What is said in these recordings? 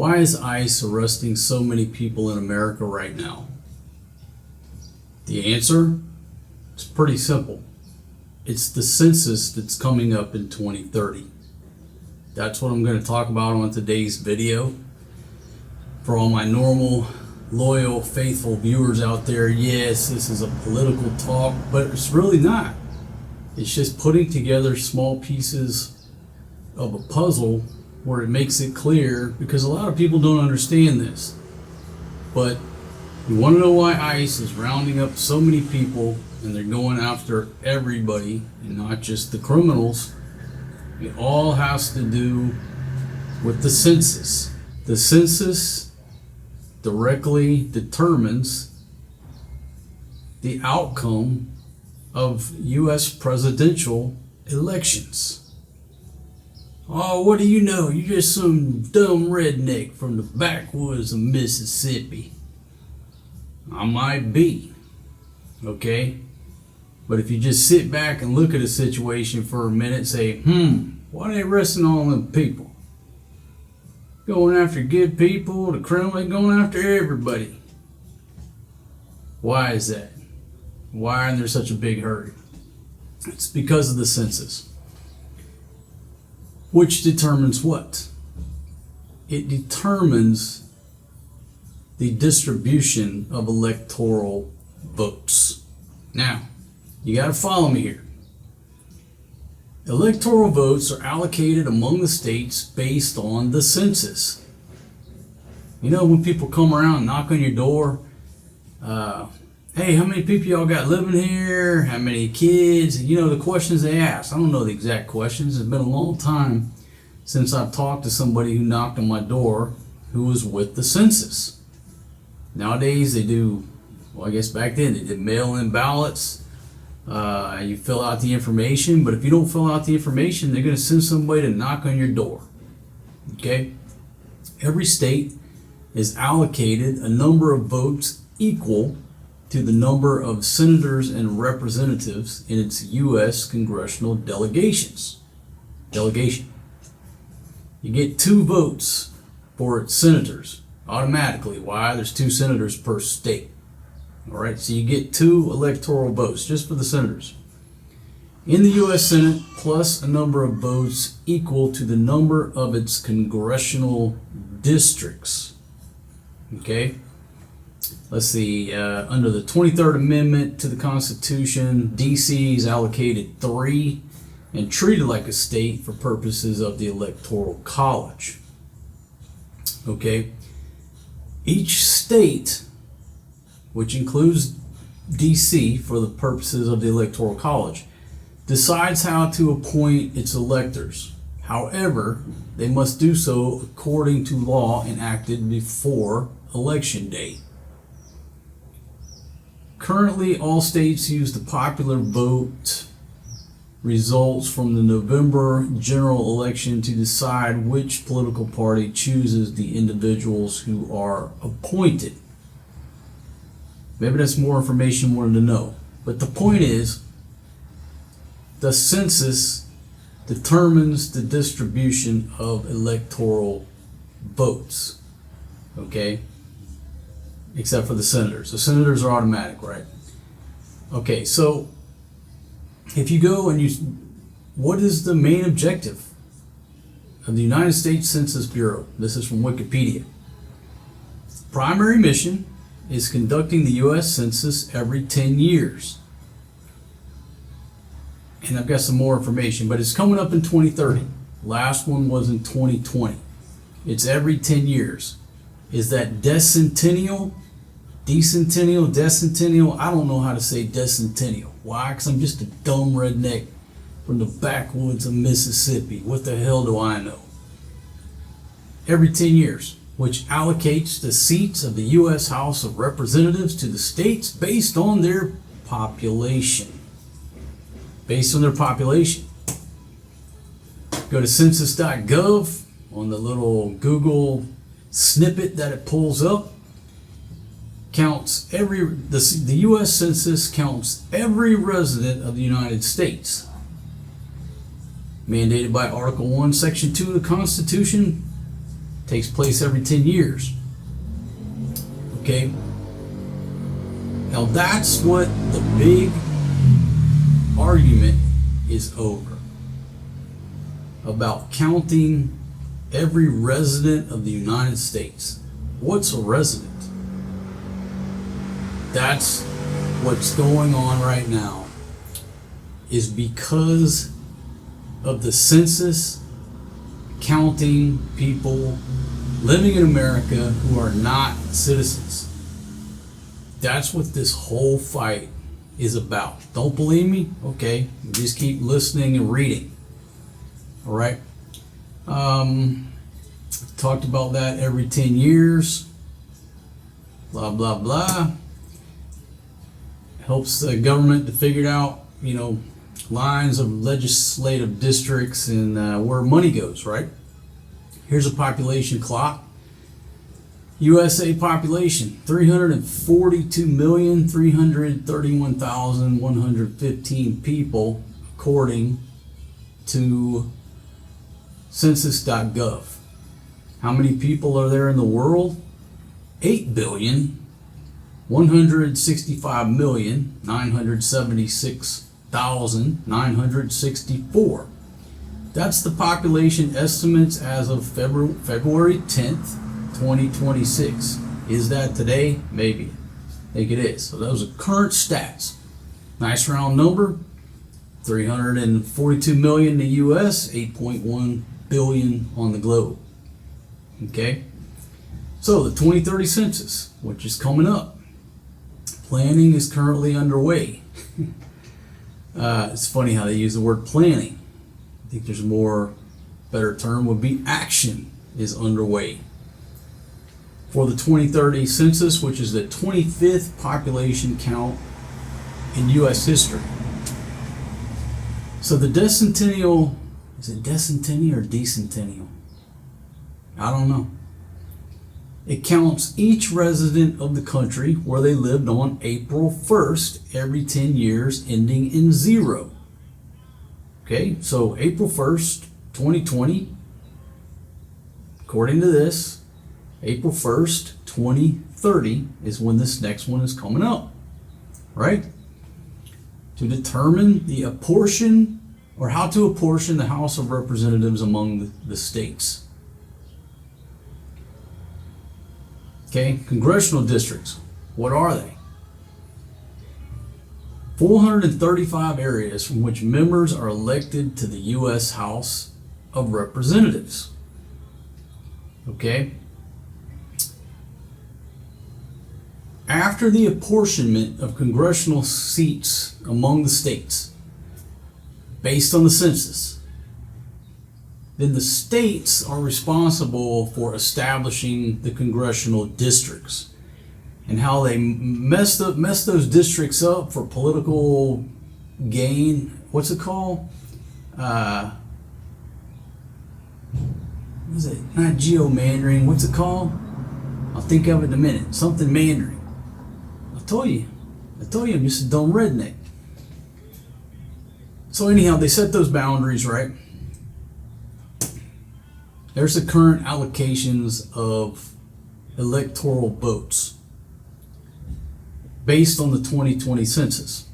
Why is ICE arresting so many people in America right now? The answer is pretty simple. It's the census that's coming up in 2030. That's what I'm going to talk about on today's video. For all my normal, loyal, faithful viewers out there, yes, this is a political talk, but it's really not. It's just putting together small pieces of a puzzle where it makes it clear, because a lot of people don't understand this. But you want to know why ICE is rounding up so many people and they're going after everybody and not just the criminals. It all has to do with the census. The census directly determines the outcome of U.S. presidential elections. Oh, what do you know? You're just some dumb redneck from the backwoods of Mississippi. I might be, okay? But if you just sit back and look at a situation for a minute, say, why are they arresting all them people? Going after good people, the criminal, they're going after everybody. Why is that? Why are there such a big hurry? It's because of the census. Which determines what? It determines the distribution of electoral votes. Now, you got to follow me here. Electoral votes are allocated among the states based on the census. You know, when people come around and knock on your door, hey, how many people y'all got living here? How many kids? You know, the questions they ask. I don't know the exact questions. It's been a long time since I've talked to somebody who knocked on my door who was with the census. Nowadays they do, well, I guess back then they did mail-in ballots. You fill out the information, but if you don't fill out the information, they're going to send somebody to knock on your door. Okay? Every state is allocated a number of votes equal to the number of senators and representatives in its U.S. congressional delegation. You get 2 votes for its senators automatically. Why? There's 2 senators per state. All right, so you get 2 electoral votes just for the senators. In the U.S. Senate, plus a number of votes equal to the number of its congressional districts. Okay? Let's see, under the 23rd Amendment to the Constitution, D.C. is allocated 3 and treated like a state for purposes of the Electoral College. Okay? Each state, which includes D.C. for the purposes of the Electoral College, decides how to appoint its electors. However, they must do so according to law enacted before Election Day. Currently, all states use the popular vote results from the November general election to decide which political party chooses the individuals who are appointed. Maybe that's more information you wanted to know. But the point is, the census determines the distribution of electoral votes. Okay? Except for the senators. The senators are automatic, right? Okay, so if you go and what is the main objective of the United States Census Bureau? This is from Wikipedia. Primary mission is conducting the U.S. Census every 10 years. And I've got some more information, but it's coming up in 2030. Last one was in 2020. It's every 10 years. Is that decennial? Decennial? I don't know how to say decennial. Why? Because I'm just a dumb redneck from the backwoods of Mississippi. What the hell do I know? Every 10 years, which allocates the seats of the U.S. House of Representatives to the states based on their population. Based on their population. Go to census.gov on the little Google snippet that it pulls up. The U.S. Census counts every resident of the United States. Mandated by Article 1, Section 2 of the Constitution, Takes place every 10 years. Okay? Now that's what the big argument is over. About counting every resident of the United States. What's a resident? That's what's going on right now, is because of the census counting people living in America who are not citizens. That's what this whole fight is about. Don't believe me? Okay, just keep listening and reading. All right. Talked about that every 10 years. Blah, blah, blah. Helps the government to figure out, lines of legislative districts and where money goes, right? Here's a population clock. USA population, 342,331,115 people, according to census.gov. How many people are there in the world? 8,165,976,964. That's the population estimates as of February 10th, 2026. Is that today? Maybe. I think it is. So those are current stats. Nice round number. 342 million in the US, 8.1 billion on the globe. Okay? So the 2030 census, which is coming up. Planning is currently underway. It's funny how they use the word planning. I think there's a better term would be action is underway for the 2030 census, which is the 25th population count in U.S. history. So the decennial, is it decennial or decennial? I don't know. It counts each resident of the country where they lived on April 1st every 10 years, ending in 0. Okay, so April 1st, 2020, according to this, April 1st, 2030 is when this next one is coming up, right? To determine the apportion, or how to apportion the House of Representatives among the states. Okay, congressional districts, what are they? 435 areas from which members are elected to the U.S. House of Representatives. Okay? After the apportionment of congressional seats among the states, based on the census, then the states are responsible for establishing the congressional districts. And how they mess those districts up for political gain. What's it called? What is it? Not geomandering. What's it called? I'll think of it in a minute. Something Mandarin. I told you, I'm just a dumb redneck. So anyhow, they set those boundaries, right? There's the current allocations of electoral votes based on the 2020 census.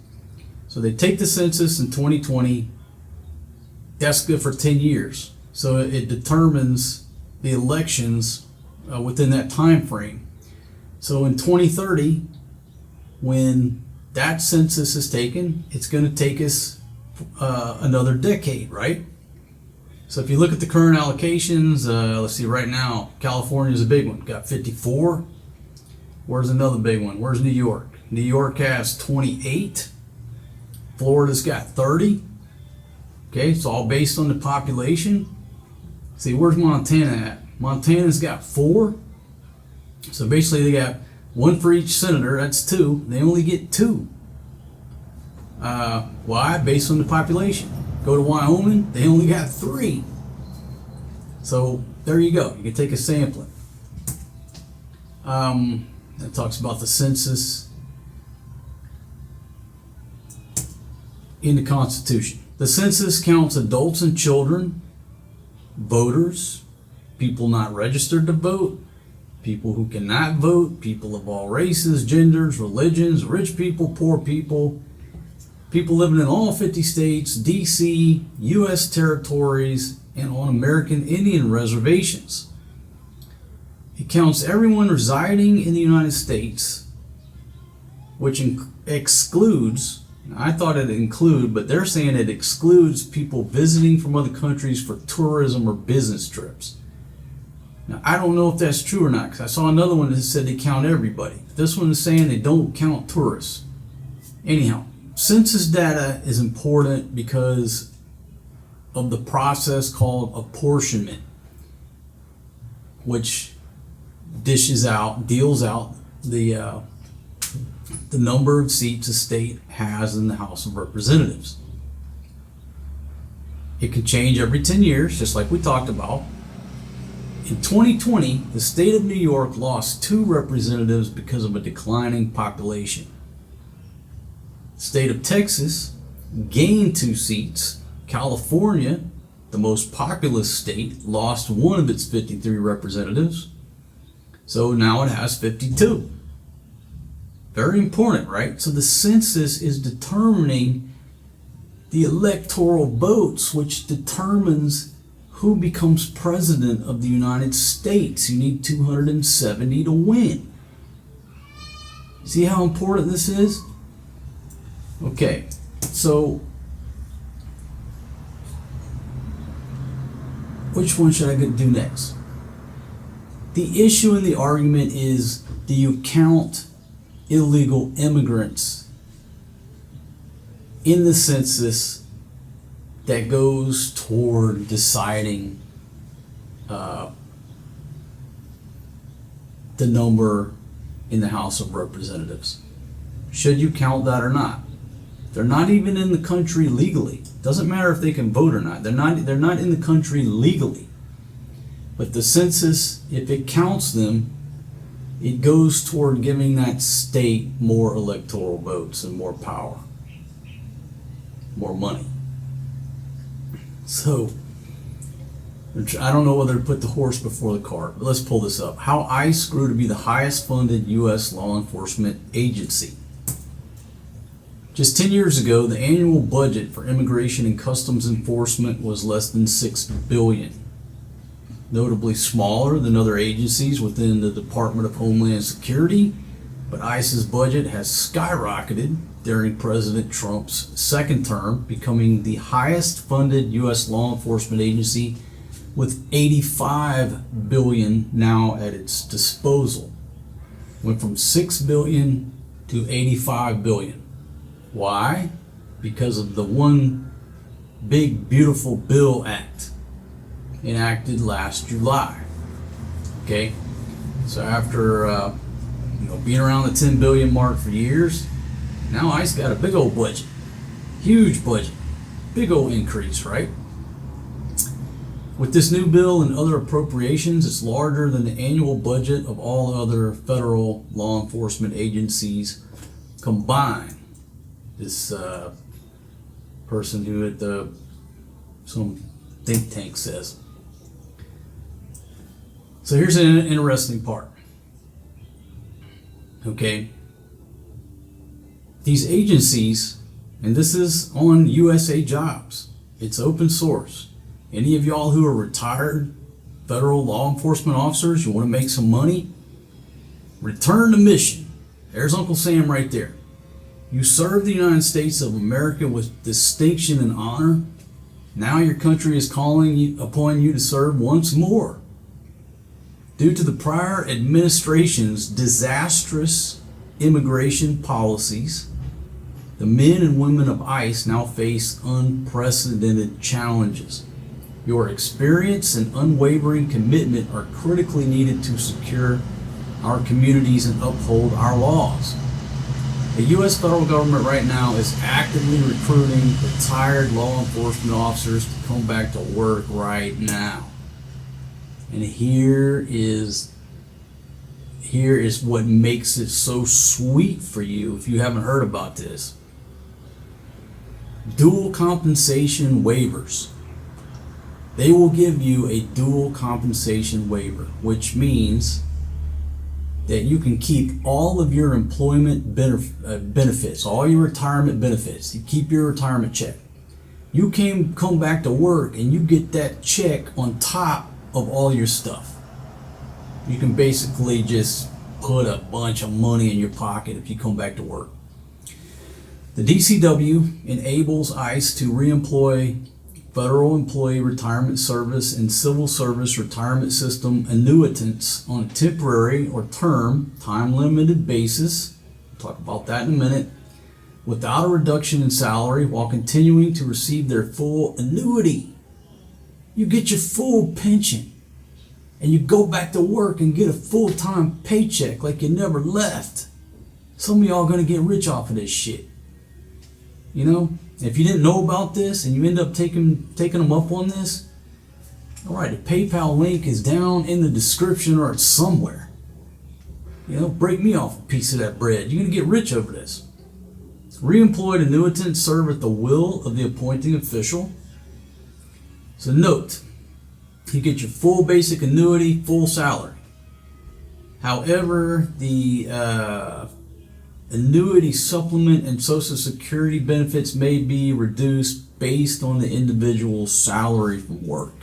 So they take the census in 2020, that's good for 10 years. So it determines the elections within that time frame. So in 2030, when that census is taken, it's going to take us another decade, right? So if you look at the current allocations, let's see, right now, California's a big one, got 54. Where's another big one? Where's New York? New York has 28. Florida's got 30. Okay, it's all based on the population. See, where's Montana at? Montana's got 4. So basically they got 1 for each senator, that's 2. They only get 2. Why? Based on the population. Go to Wyoming, they only got 3. So there you go. You can take a sampling. That talks about the census in the Constitution. The census counts adults and children, voters, people not registered to vote, people who cannot vote, people of all races, genders, religions, rich people, poor people, people living in all 50 states, DC, U.S. territories, and on American Indian reservations. It counts everyone residing in the United States, which excludes, I thought it included, but they're saying it excludes people visiting from other countries for tourism or business trips. Now, I don't know if that's true or not, because I saw another one that said they count everybody. This one is saying they don't count tourists. Anyhow, census data is important because of the process called apportionment, which deals out the number of seats a state has in the House of Representatives. It can change every 10 years, just like we talked about. In 2020, the state of New York lost 2 representatives because of a declining population. The state of Texas gained 2 seats. California, the most populous state, lost 1 of its 53 representatives. So now it has 52. Very important, right? So the census is determining the electoral votes, which determines who becomes president of the United States. You need 270 to win. See how important this is? Okay, so which one should I do next? The issue in the argument is, do you count illegal immigrants in the census that goes toward deciding the number in the House of Representatives? Should you count that or not? They're not even in the country legally. Doesn't matter if they can vote or not. They're not in the country legally. But the census, if it counts them, it goes toward giving that state more electoral votes and more power, more money. So, I don't know whether to put the horse before the cart, but let's pull this up. How ICE grew to be the highest funded U.S. law enforcement agency. Just 10 years ago, the annual budget for immigration and customs enforcement was less than $6 billion. Notably smaller than other agencies within the Department of Homeland Security, but ICE's budget has skyrocketed during President Trump's second term, becoming the highest funded U.S. law enforcement agency with $85 billion now at its disposal. Went from $6 billion to $85 billion. Why? Because of the One Big Beautiful Bill Act enacted last July. Okay, so after being around the 10 billion mark for years, now ICE got a big old budget, huge budget, big old increase, right? With this new bill and other appropriations, it's larger than the annual budget of all other federal law enforcement agencies combined. This person who at some think tank says. So here's an interesting part. Okay, these agencies, and this is on USA Jobs, it's open source. Any of y'all who are retired federal law enforcement officers, you want to make some money, return to mission. There's Uncle Sam right there. You serve the United States of America with distinction and honor. Now your country is calling upon you to serve once more. Due to the prior administration's disastrous immigration policies, the men and women of ICE now face unprecedented challenges. Your experience and unwavering commitment are critically needed to secure our communities and uphold our laws. The U.S. federal government right now is actively recruiting retired law enforcement officers to come back to work right now. And here is what makes it so sweet for you if you haven't heard about this. Dual compensation waivers. they will give you a dual compensation waiver, which means that you can keep all of your employment benefits, all your retirement benefits. You keep your retirement check. You can come back to work and you get that check on top of all your stuff. You can basically just put a bunch of money in your pocket if you come back to work. The DCW enables ICE to reemploy Federal Employee Retirement Service and Civil Service Retirement System annuitants on a temporary or term, time-limited basis, we'll talk about that in a minute, without a reduction in salary while continuing to receive their full annuity. You get your full pension and you go back to work and get a full-time paycheck like you never left. Some of y'all are going to get rich off of this shit. You know, if you didn't know about this and you end up taking them up on this, all right, the PayPal link is down in the description or it's somewhere. You know, break me off a piece of that bread. You're going to get rich over this. Reemployed annuitants serve at the will of the appointing official. So note, you get your full basic annuity, full salary. However, the annuity supplement and Social Security benefits may be reduced based on the individual's salary from work.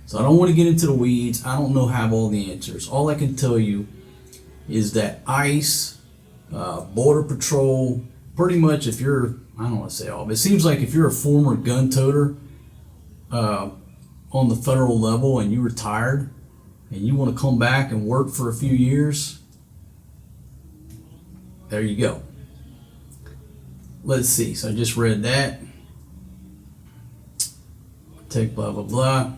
So I don't want to get into the weeds. I don't have all the answers. All I can tell you is that ICE, Border Patrol, pretty much if you're, I don't want to say all, but it seems like if you're a former gun toter on the federal level and you retired and you want to come back and work for a few years, there you go. Let's see. So I just read that. Take blah, blah, blah.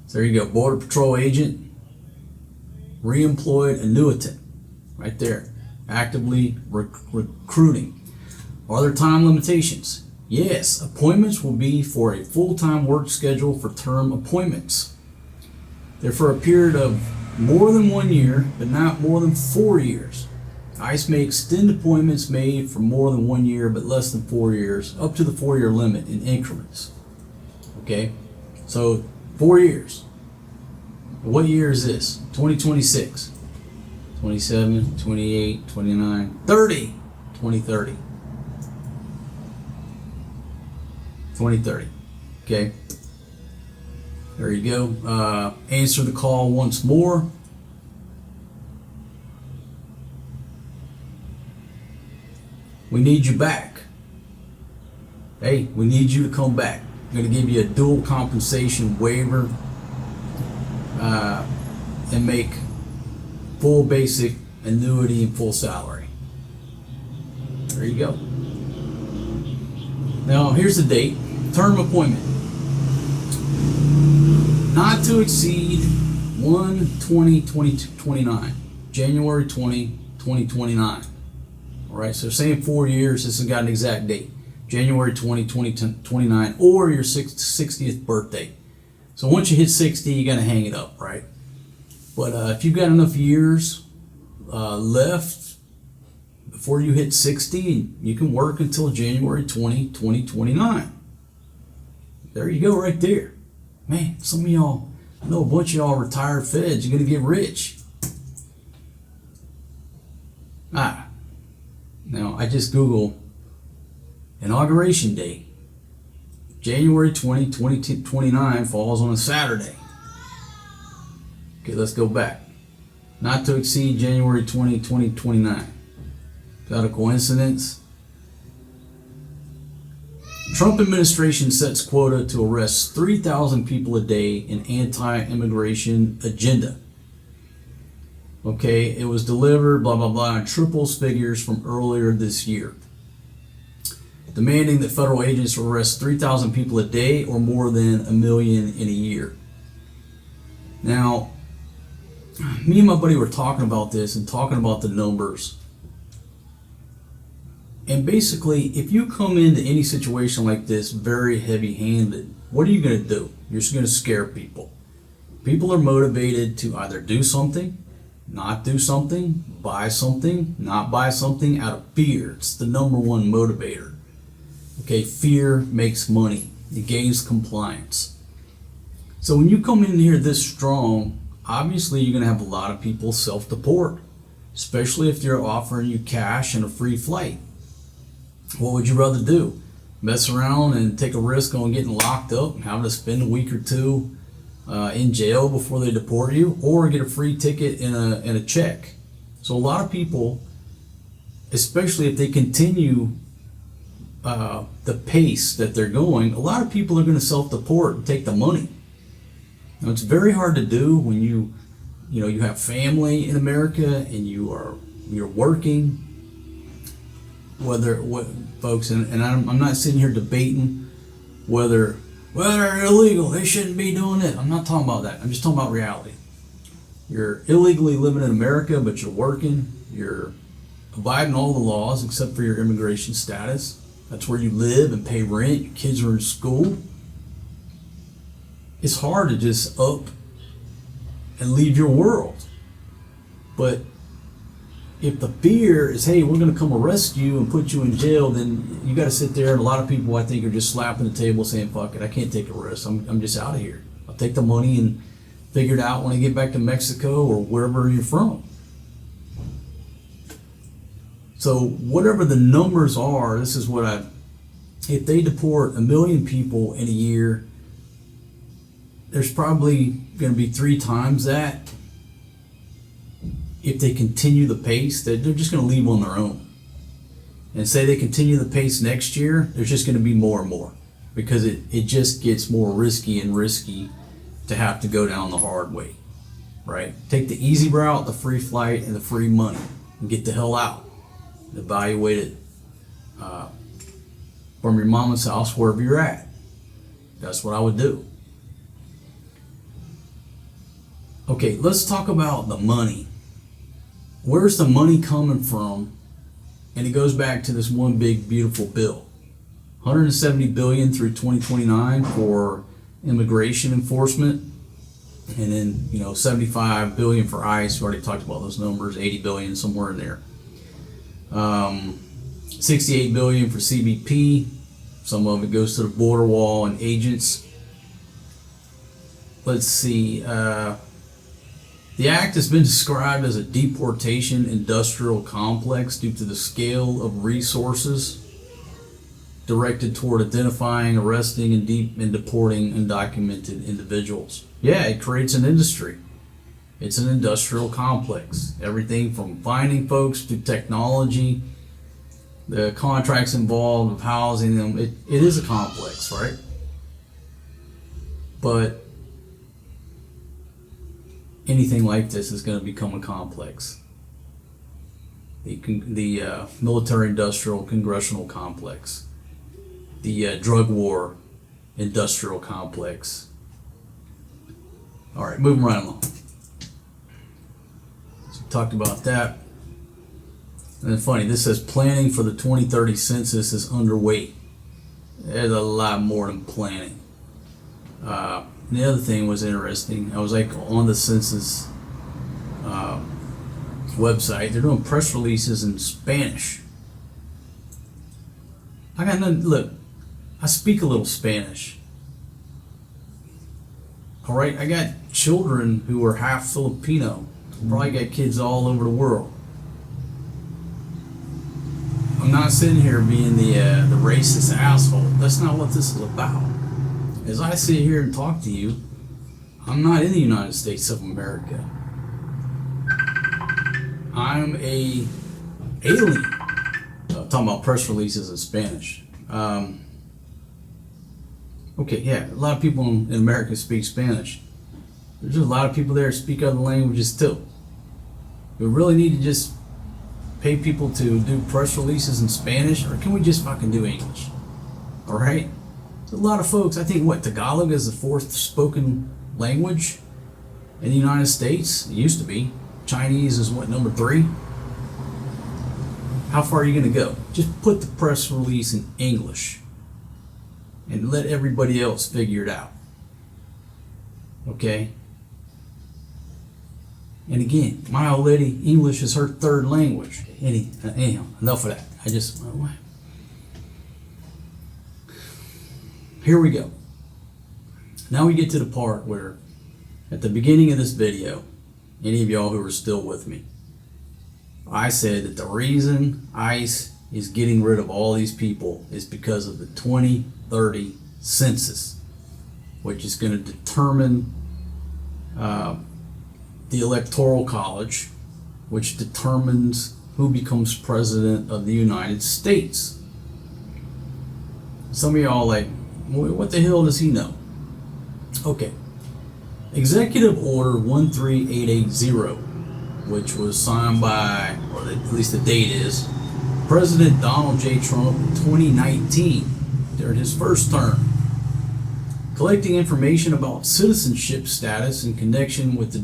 So there you go. Border Patrol agent, reemployed annuitant. Right there. Actively recruiting. Are there time limitations? Yes. Appointments will be for a full-time work schedule for term appointments. They're for a period of more than 1 year, but not more than 4 years. ICE may extend appointments made for more than 1 year, but less than 4 years, up to the 4-year limit in increments. Okay, so 4 years. What year is this? 2026, 27, 28, 29, 30, 2030. 2030. Okay, there you go. Answer the call once more. We need you back. Hey, we need you to come back. I'm going to give you a dual compensation waiver and make full basic annuity and full salary. There you go. Now, here's the date. Term appointment. Not to exceed 1/20/2029. January 20, 2029. All right, so saying 4 years, this has got an exact date. January 20, 2029, or your 60th birthday. So once you hit 60, you got to hang it up, right? But if you've got enough years left before you hit 60, you can work until January 20, 2029. There you go right there. Man, some of y'all, I know a bunch of y'all retired feds, you're going to get rich. Now, I just Googled inauguration date. January 20, 2029 falls on a Saturday. Okay, let's go back. Not to exceed January 20, 2029. Is that a coincidence? Trump administration sets quota to arrest 3,000 people a day in anti-immigration agenda. Okay, it was delivered, blah, blah, blah, in triples figures from earlier this year, demanding that federal agents arrest 3,000 people a day or more than 1 million in a year. Now, me and my buddy were talking about this and talking about the numbers. And basically, if you come into any situation like this very heavy-handed, what are you going to do? You're just going to scare people. People are motivated to either do something, not do something, buy something, not buy something out of fear. It's the number one motivator. Okay, fear makes money. It gains compliance. So when you come in here this strong, obviously you're going to have a lot of people self-deport, especially if they're offering you cash and a free flight. What would you rather do? Mess around and take a risk on getting locked up and having to spend a week or two in jail before they deport you, or get a free ticket and a check? So a lot of people, especially if they continue the pace that they're going, a lot of people are going to self-deport and take the money. Now, it's very hard to do when you have family in America and you're working. Folks, and I'm not sitting here debating whether they're illegal, they shouldn't be doing it. I'm not talking about that. I'm just talking about reality. You're illegally living in America, but you're working. You're abiding all the laws except for your immigration status. That's where you live and pay rent. Your kids are in school. It's hard to just up and leave your world. But if the fear is, hey, we're going to come arrest you and put you in jail, then you got to sit there. And a lot of people, I think, are just slapping the table saying, fuck it, I can't take a risk. I'm just out of here. I'll take the money and figure it out when I get back to Mexico or wherever you're from. So whatever the numbers are, this is what if they deport 1 million people in a year, there's probably going to be 3 times that. If they continue the pace, they're just going to leave on their own. And say they continue the pace next year, there's just going to be more and more, because it just gets more risky and risky to have to go down the hard way, right? Take the easy route, the free flight, and the free money, and get the hell out. Evaluate it from your mama's house, wherever you're at. That's what I would do. Okay, let's talk about the money. Where's the money coming from? And it goes back to this one big beautiful bill. $170 billion through 2029 for immigration enforcement, and then $75 billion for ICE. We already talked about those numbers. $80 billion somewhere in there. $68 billion for CBP. Some of it goes to the border wall and agents. Let's see. The act has been described as a deportation industrial complex due to the scale of resources directed toward identifying, arresting, and deporting undocumented individuals. Yeah, it creates an industry. It's an industrial complex. Everything from finding folks to technology, the contracts involved with housing them. It is a complex, right? But anything like this is going to become a complex. The military-industrial congressional complex, the drug war industrial complex. All right, moving right along. So we talked about that. And then funny, this says planning for the 2030 census is underway. There's a lot more than planning. The other thing was interesting. I was on the census website. They're doing press releases in Spanish. I got nothing. Look, I speak a little Spanish. All right, I got children who are half Filipino. Probably got kids all over the world. I'm not sitting here being the racist asshole. That's not what this is about. As I sit here and talk to you, I'm not in the United States of America. I'm a alien. Talking about press releases in Spanish. Okay, yeah, a lot of people in America speak Spanish. There's just a lot of people there who speak other languages too. We really need to just pay people to do press releases in Spanish, or can we just fucking do English? All right? A lot of folks, I think, Tagalog is the 4th spoken language in the United States. It used to be. Chinese is number 3? How far are you going to go? Just put the press release in English and let everybody else figure it out. Okay? And again, my old lady, English is her 3rd language. Anyhow, enough of that. Here we go. Now we get to the part where, at the beginning of this video, any of y'all who are still with me, I said that the reason ICE is getting rid of all these people is because of the 2030 census, which is going to determine the Electoral College, which determines who becomes president of the United States. Some of y'all like, what the hell does he know? Okay. Executive Order 13880, which was signed by, or at least the date is, President Donald J. Trump in 2019 during his first term, collecting information about citizenship status in connection with the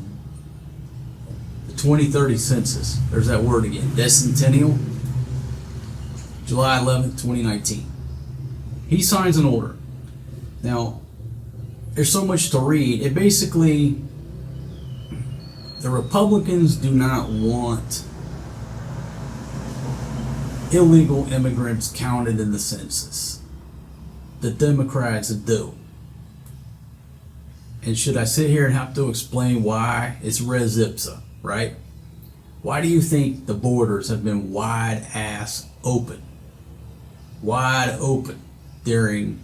2030 census. There's that word again, decennial, July 11th, 2019. He signs an order. Now, there's so much to read. It basically, the Republicans do not want illegal immigrants counted in the census. The Democrats do. And should I sit here and have to explain why? It's res ipsa, right? Why do you think the borders have been wide ass open? Wide open during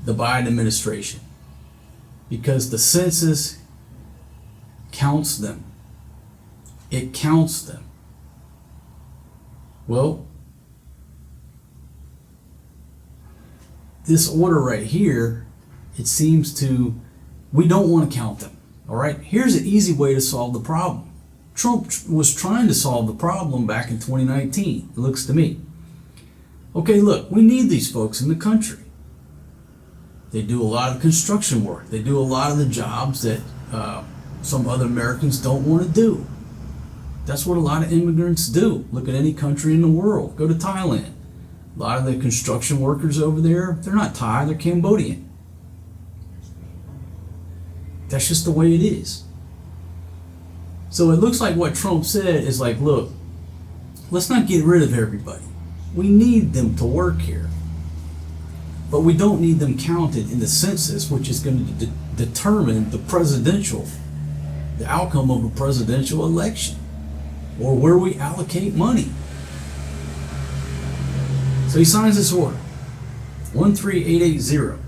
the Biden administration? Because the census counts them. It counts them. Well, this order right here, it seems to, we don't want to count them. All right, here's an easy way to solve the problem. Trump was trying to solve the problem back in 2019, it looks to me. Okay, look, we need these folks in the country. They do a lot of construction work. They do a lot of the jobs that some other Americans don't want to do. That's what a lot of immigrants do. Look at any country in the world. Go to Thailand. A lot of the construction workers over there, they're not Thai, they're Cambodian. That's just the way it is. So it looks like what Trump said is like, look, let's not get rid of everybody. We need them to work here. But we don't need them counted in the census, which is going to determine the outcome of a presidential election, or where we allocate money. So he signs this order, 13880.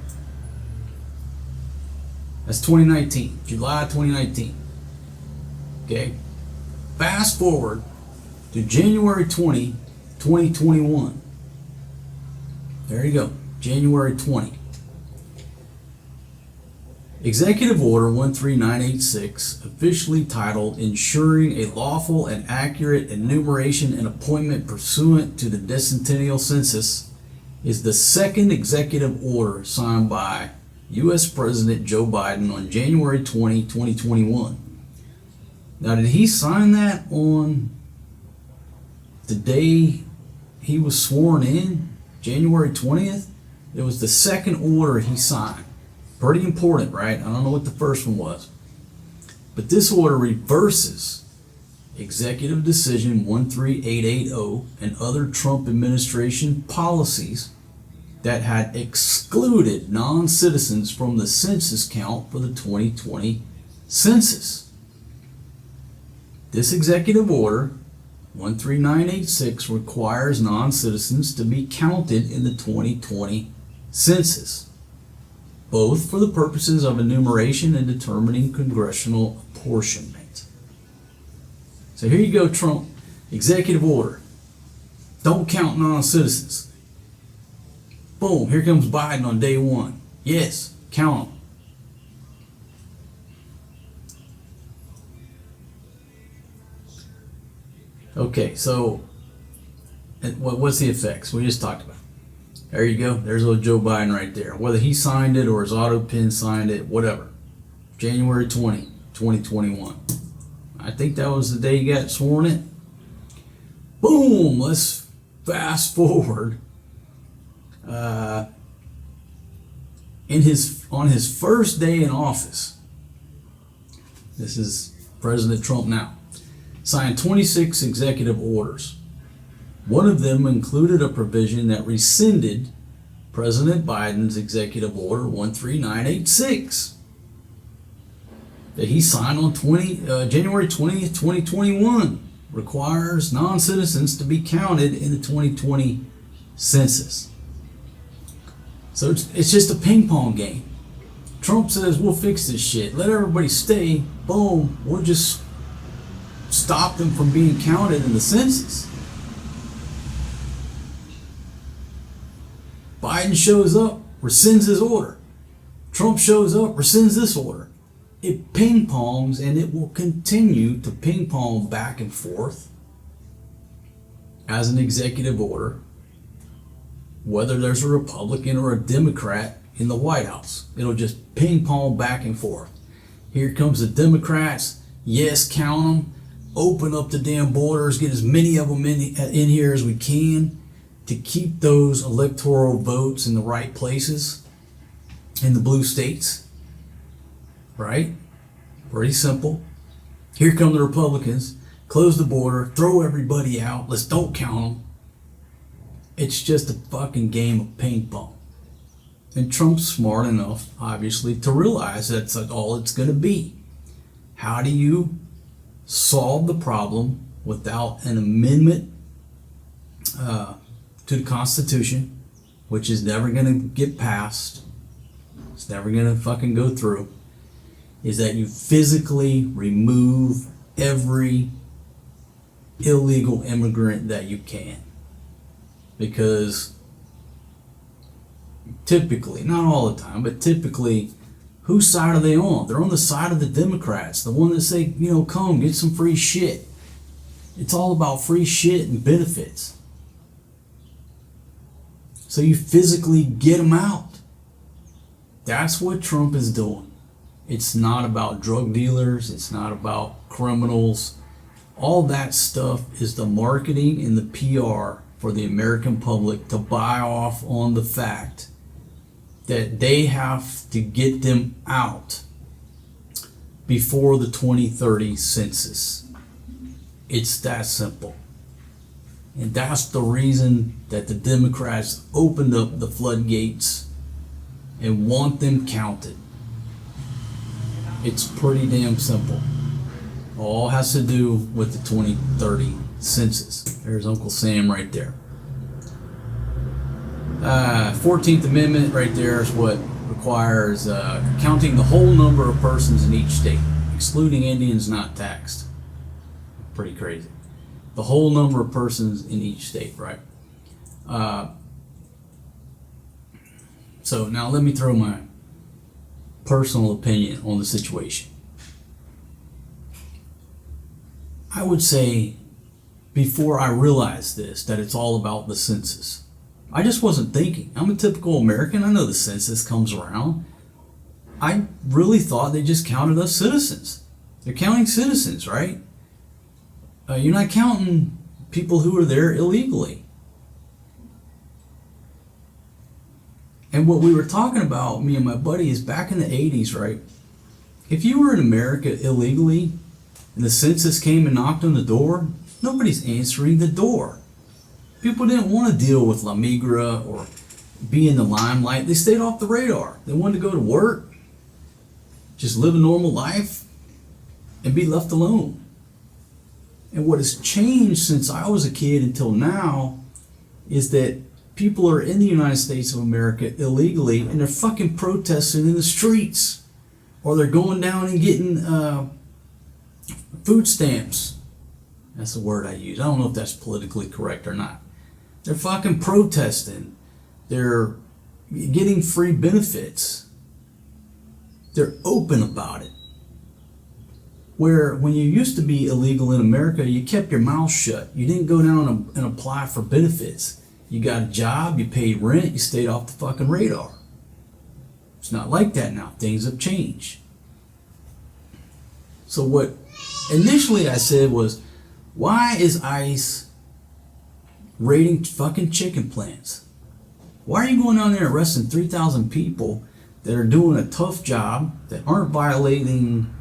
That's 2019, July 2019. Okay. Fast forward to January 20, 2021. There you go, January 20. Executive Order 13986, officially titled Ensuring a Lawful and Accurate Enumeration and Appointment Pursuant to the Decennial Census, is the second executive order signed by U.S. President Joe Biden on January 20, 2021. Now, did he sign that on the day he was sworn in, January 20th? It was the second order he signed. Pretty important, right? I don't know what the first one was. But this order reverses Executive Decision 13880 and other Trump administration policies that had excluded non-citizens from the census count for the 2020 census. This executive order, 13986, requires non-citizens to be counted in the 2020 census, both for the purposes of enumeration and determining congressional apportionment. So here you go, Trump, executive order. Don't count non-citizens. Boom, here comes Biden on day one. Yes, count them. Okay, so what's the effects? We just talked about it. There you go. There's old Joe Biden right there. Whether he signed it or his auto pen signed it, whatever. January 20, 2021. I think that was the day he got sworn in. Boom! Let's fast forward. On his first day in office, this is President Trump now, signed 26 executive orders. One of them included a provision that rescinded President Biden's executive order 13986. that he signed on January 20th, 2021 requires non-citizens to be counted in the 2020 census. So it's just a ping pong game. Trump says, we'll fix this shit. Let everybody stay. Boom. We'll just stop them from being counted in the census. Biden shows up, rescinds his order. Trump shows up, rescinds this order. It ping pongs, and it will continue to ping pong back and forth as an executive order, whether there's a Republican or a Democrat in the White House. It'll just ping pong back and forth. Here comes the Democrats. Yes, count them. Open up the damn borders. Get as many of them in here as we can to keep those electoral votes in the right places in the blue states. Right? Pretty simple. Here come the Republicans. Close the border. Throw everybody out. Let's don't count them. It's just a fucking game of ping pong. And Trump's smart enough, obviously, to realize that's all it's going to be. How do you solve the problem without an amendment to the Constitution, which is never going to get passed? It's never going to fucking go through. Is that you physically remove every illegal immigrant that you can. Because typically, not all the time, but typically, whose side are they on? They're on the side of the Democrats, the one that say, come get some free shit. It's all about free shit and benefits. So you physically get them out. That's what Trump is doing. It's not about drug dealers. It's not about criminals. All that stuff is the marketing and the PR for the American public to buy off on the fact that they have to get them out before the 2030 census. It's that simple. And that's the reason that the Democrats opened up the floodgates and want them counted. It's pretty damn simple. All has to do with the 2030 census. There's Uncle Sam right there. 14th Amendment right there is what requires counting the whole number of persons in each state, excluding Indians not taxed. Pretty crazy. The whole number of persons in each state, right? So now let me throw my personal opinion on the situation. I would say, before I realized this, that it's all about the census. I just wasn't thinking. I'm a typical American. I know the census comes around. I really thought they just counted us citizens. They're counting citizens, right? You're not counting people who are there illegally. And what we were talking about, me and my buddy, is back in the 80s, right? If you were in America illegally and the census came and knocked on the door, nobody's answering the door. People didn't want to deal with La Migra or be in the limelight. They stayed off the radar. They wanted to go to work, just live a normal life, and be left alone. And what has changed since I was a kid until now is that people are in the United States of America illegally and they're fucking protesting in the streets. Or they're going down and getting food stamps. That's the word I use. I don't know if that's politically correct or not. They're fucking protesting. They're getting free benefits. They're open about it. Where when you used to be illegal in America, you kept your mouth shut. You didn't go down and apply for benefits. You got a job, you paid rent, you stayed off the fucking radar. It's not like that now. Things have changed. So what initially I said was, why is ICE raiding fucking chicken plants? Why are you going down there arresting 3,000 people that are doing a tough job, that aren't violating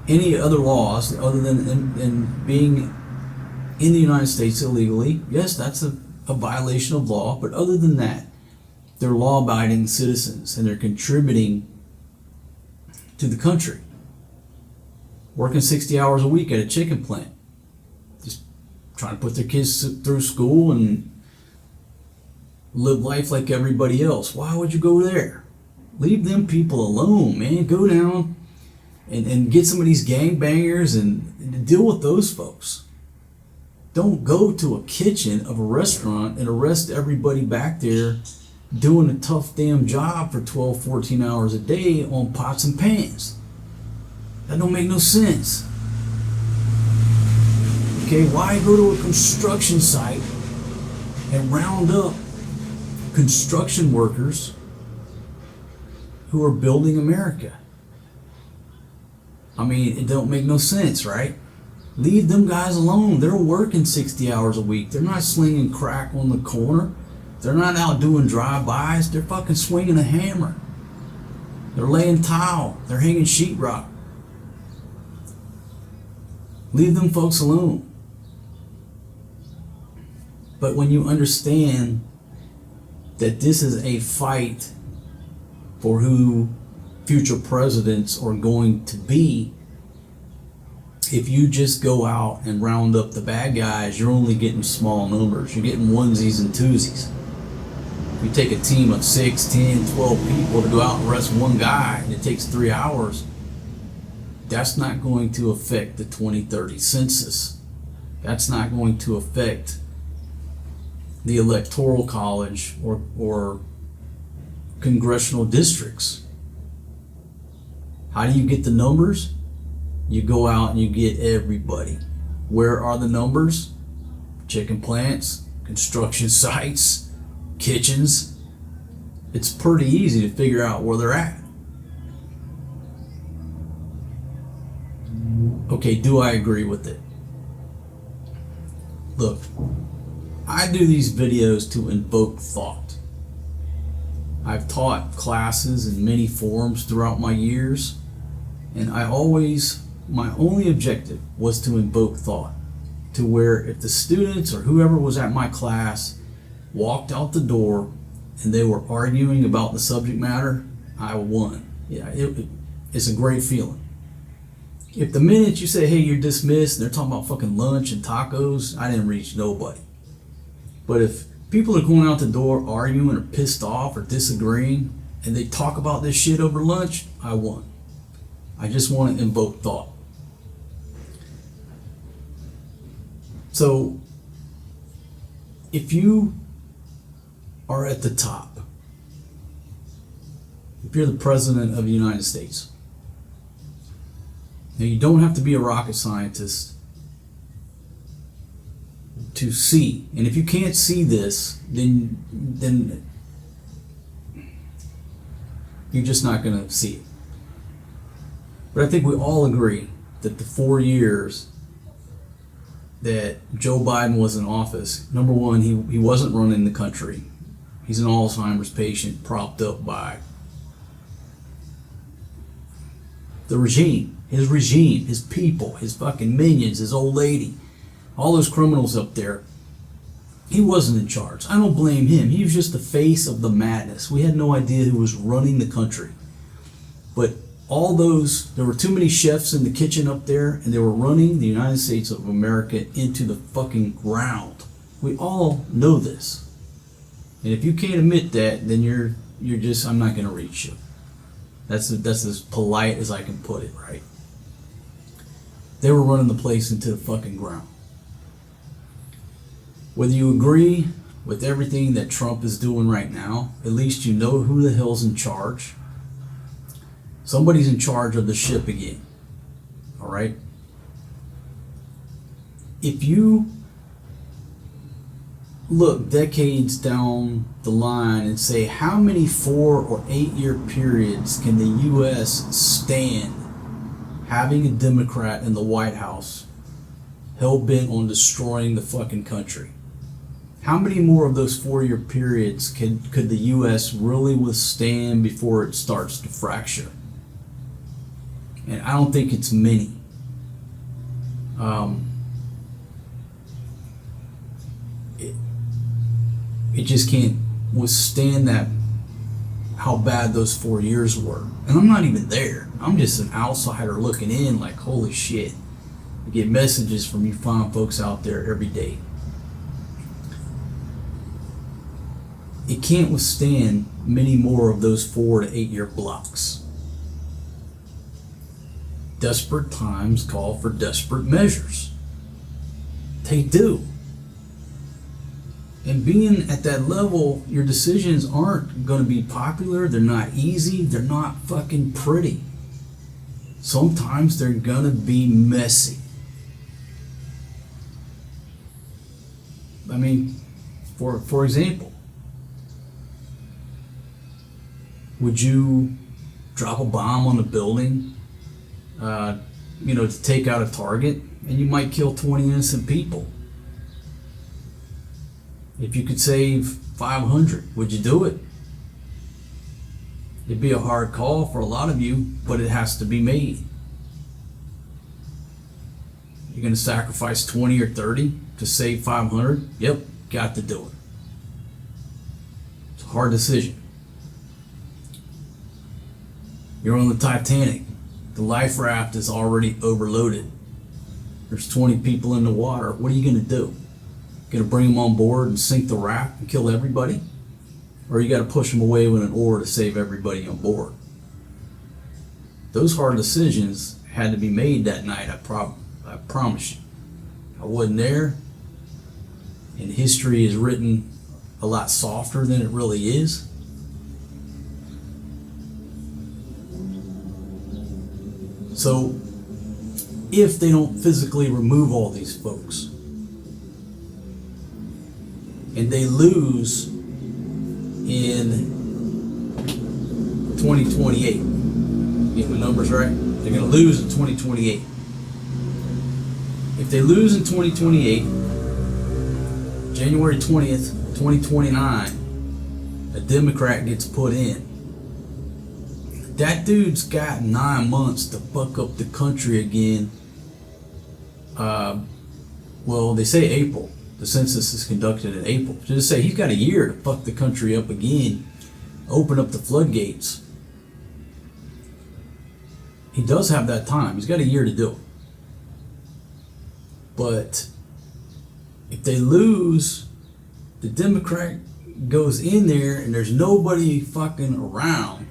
any other laws other than being in the United States illegally? Yes, that's a violation of law, but other than that, they're law-abiding citizens and they're contributing to the country. working 60 hours a week at a chicken plant, just trying to put their kids through school and live life like everybody else. Why would you go there? Leave them people alone, man. Go down and get some of these gangbangers and deal with those folks. Don't go to a kitchen of a restaurant and arrest everybody back there doing a tough damn job for 12, 14 hours a day on pots and pans. That don't make no sense. Okay, why go to a construction site and round up construction workers who are building America? I mean, it don't make no sense, right? Leave them guys alone. They're working 60 hours a week. They're not slinging crack on the corner. They're not out doing drive-bys. They're fucking swinging a hammer. They're laying tile. They're hanging sheetrock. Leave them folks alone. But when you understand that this is a fight for who future presidents are going to be, if you just go out and round up the bad guys, you're only getting small numbers. You're getting onesies and twosies. If you take a team of 6, 10, 12 people to go out and arrest one guy and it takes 3 hours, that's not going to affect the 2030 census. That's not going to affect the electoral college or congressional districts. How do you get the numbers? You go out and you get everybody. Where are the numbers? Chicken plants, construction sites, kitchens. It's pretty easy to figure out where they're at. Okay, do I agree with it? Look, I do these videos to invoke thought. I've taught classes in many forms throughout my years, and my only objective was to invoke thought, to where if the students or whoever was at my class walked out the door and they were arguing about the subject matter, I won. Yeah, it's a great feeling. If the minute you say, hey, you're dismissed, and they're talking about fucking lunch and tacos, I didn't reach nobody. But if people are going out the door arguing or pissed off or disagreeing, and they talk about this shit over lunch, I won. I just want to invoke thought. So, if you are at the top, if you're the president of the United States, now you don't have to be a rocket scientist to see, and if you can't see this, then you're just not going to see it. But I think we all agree that the 4 years that Joe Biden was in office, number one, he wasn't running the country. He's an Alzheimer's patient propped up by the regime, his people, his fucking minions, his old lady, all those criminals up there. He wasn't in charge. I don't blame him. He was just the face of the madness. We had no idea who was running the country. But there were too many chefs in the kitchen up there, and they were running the United States of America into the fucking ground. We all know this. And if you can't admit that, then you're just, I'm not going to reach you. That's as polite as I can put it, right? They were running the place into the fucking ground. Whether you agree with everything that Trump is doing right now, at least you know who the hell's in charge. Somebody's in charge of the ship again. All right? If you look decades down the line and say, how many 4 or 8 year periods can the U.S. stand having a Democrat in the White House hell-bent on destroying the fucking country? How many more of those 4 year periods could the U.S. really withstand before it starts to fracture? And I don't think it's many. It just can't withstand that how bad those 4 years were. And I'm not even there. I'm just an outsider looking in like, holy shit. I get messages from you fine folks out there every day. It can't withstand many more of those 4 to 8 year blocks. Desperate times call for desperate measures. They do. And being at that level, your decisions aren't going to be popular. They're not easy. They're not fucking pretty. Sometimes they're going to be messy. I mean, for example, would you drop a bomb on a building, to take out a target, and you might kill 20 innocent people? If you could save 500, would you do it? It'd be a hard call for a lot of you, but it has to be made. You're going to sacrifice 20 or 30 to save 500? Yep, got to do it. It's a hard decision. You're on the Titanic. The life raft is already overloaded. There's 20 people in the water. What are you going to do? Going to bring them on board and sink the raft and kill everybody? Or you got to push them away with an oar to save everybody on board? Those hard decisions had to be made that night, I promise you. I wasn't there, and history is written a lot softer than it really is. So, if they don't physically remove all these folks, and they lose in 2028, get my numbers right? They're going to lose in 2028. If they lose in 2028, January 20th, 2029, a Democrat gets put in. That dude's got 9 months to fuck up the country again. Well, they say April. The census is conducted in April. Just say he's got a year to fuck the country up again, open up the floodgates. He does have that time. He's got a year to do it. But if they lose, the Democrat goes in there and there's nobody fucking around.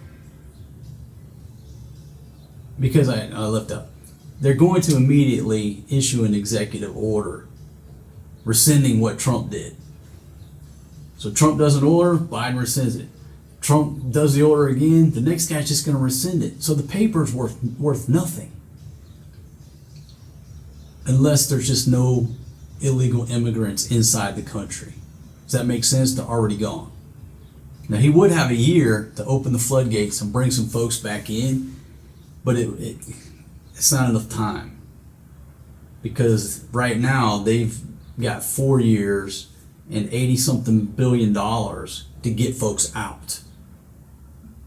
Because I left out. They're going to immediately issue an executive order rescinding what Trump did. So Trump does an order, Biden rescinds it. Trump does the order again, the next guy's just going to rescind it. So the paper's worth nothing. Unless there's just no illegal immigrants inside the country. Does that make sense? They're already gone. Now he would have a year to open the floodgates and bring some folks back in, but it's not enough time. Because right now they've got 4 years and $80-something billion to get folks out.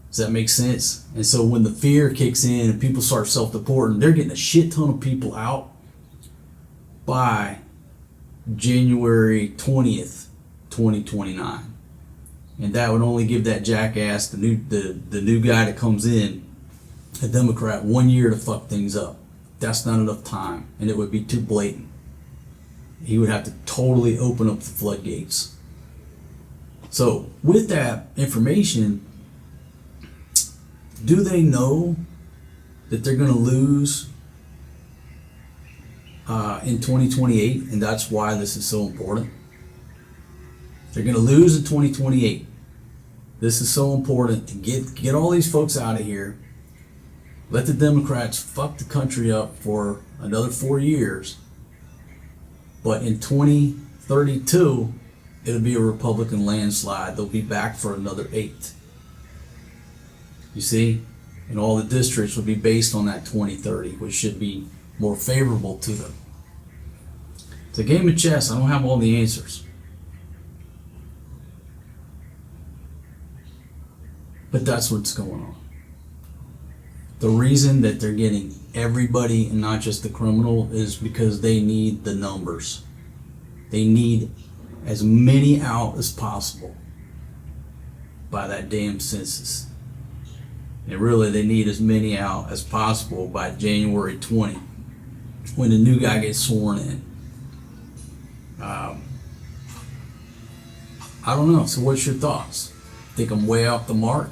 Does that make sense? And so when the fear kicks in and people start self-deporting, they're getting a shit ton of people out by January 20th, 2029. And that would only give that jackass, the new guy that comes in, a Democrat, 1 year to fuck things up. That's not enough time, and it would be too blatant. He would have to totally open up the floodgates. So with that information, do they know that they're going to lose in 2028, and that's why this is so important? They're going to lose in 2028. This is so important to get all these folks out of here. Let the Democrats fuck the country up for another 4 years. But in 2032, it'll be a Republican landslide. They'll be back for another 8. You see? And all the districts will be based on that 2030, which should be more favorable to them. It's a game of chess. I don't have all the answers. But that's what's going on. The reason that they're getting everybody and not just the criminal is because they need the numbers. They need as many out as possible. by that damn census. And really, they need as many out as possible by January 20, when the new guy gets sworn in. I don't know. So what's your thoughts? Think I'm way off the mark?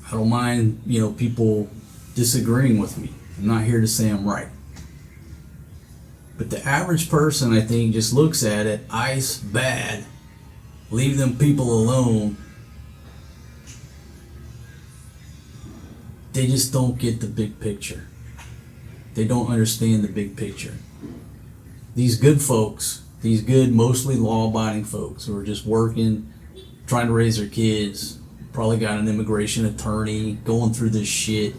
I don't mind, people disagreeing with me. I'm not here to say I'm right. But the average person, I think, just looks at it, ICE, bad, leave them people alone. They just don't get the big picture. They don't understand the big picture. These good folks, these good, mostly law-abiding folks who are just working, trying to raise their kids, probably got an immigration attorney, going through this shit,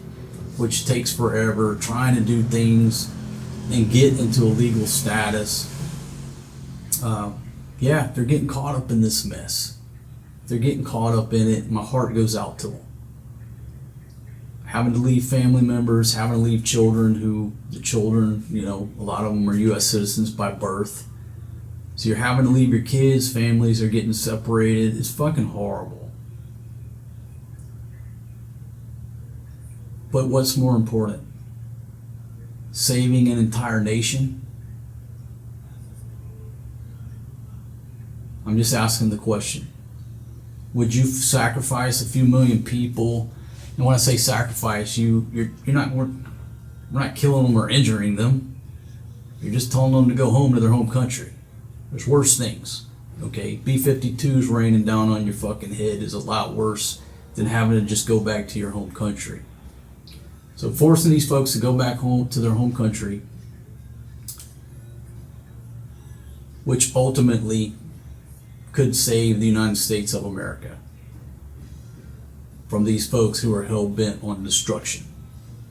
which takes forever, trying to do things and get into a legal status. They're getting caught up in this mess. They're getting caught up in it. My heart goes out to them. Having to leave family members, having to leave children a lot of them are U.S. citizens by birth. So you're having to leave your kids, families are getting separated. It's fucking horrible. But what's more important? Saving an entire nation? I'm just asking the question. Would you sacrifice a few million people? And when I say sacrifice, we're not killing them or injuring them. You're just telling them to go home to their home country. There's worse things, okay? B-52s raining down on your fucking head is a lot worse than having to just go back to your home country. So forcing these folks to go back home to their home country, which ultimately could save the United States of America from these folks who are hell-bent on destruction,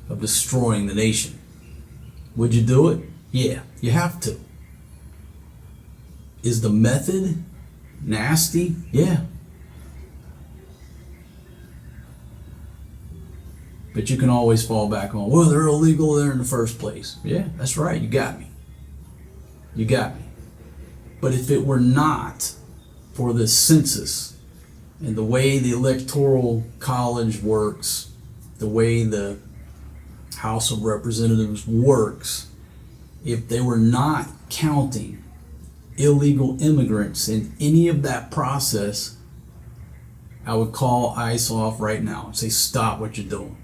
of destroying the nation. Would you do it? Yeah, you have to. Is the method nasty? Yeah. But you can always fall back on, well, they're illegal there in the first place. Yeah, that's right, you got me. You got me. But if it were not for the census and the way the Electoral College works, the way the House of Representatives works, if they were not counting illegal immigrants in any of that process, I would call ICE off right now and say, stop what you're doing.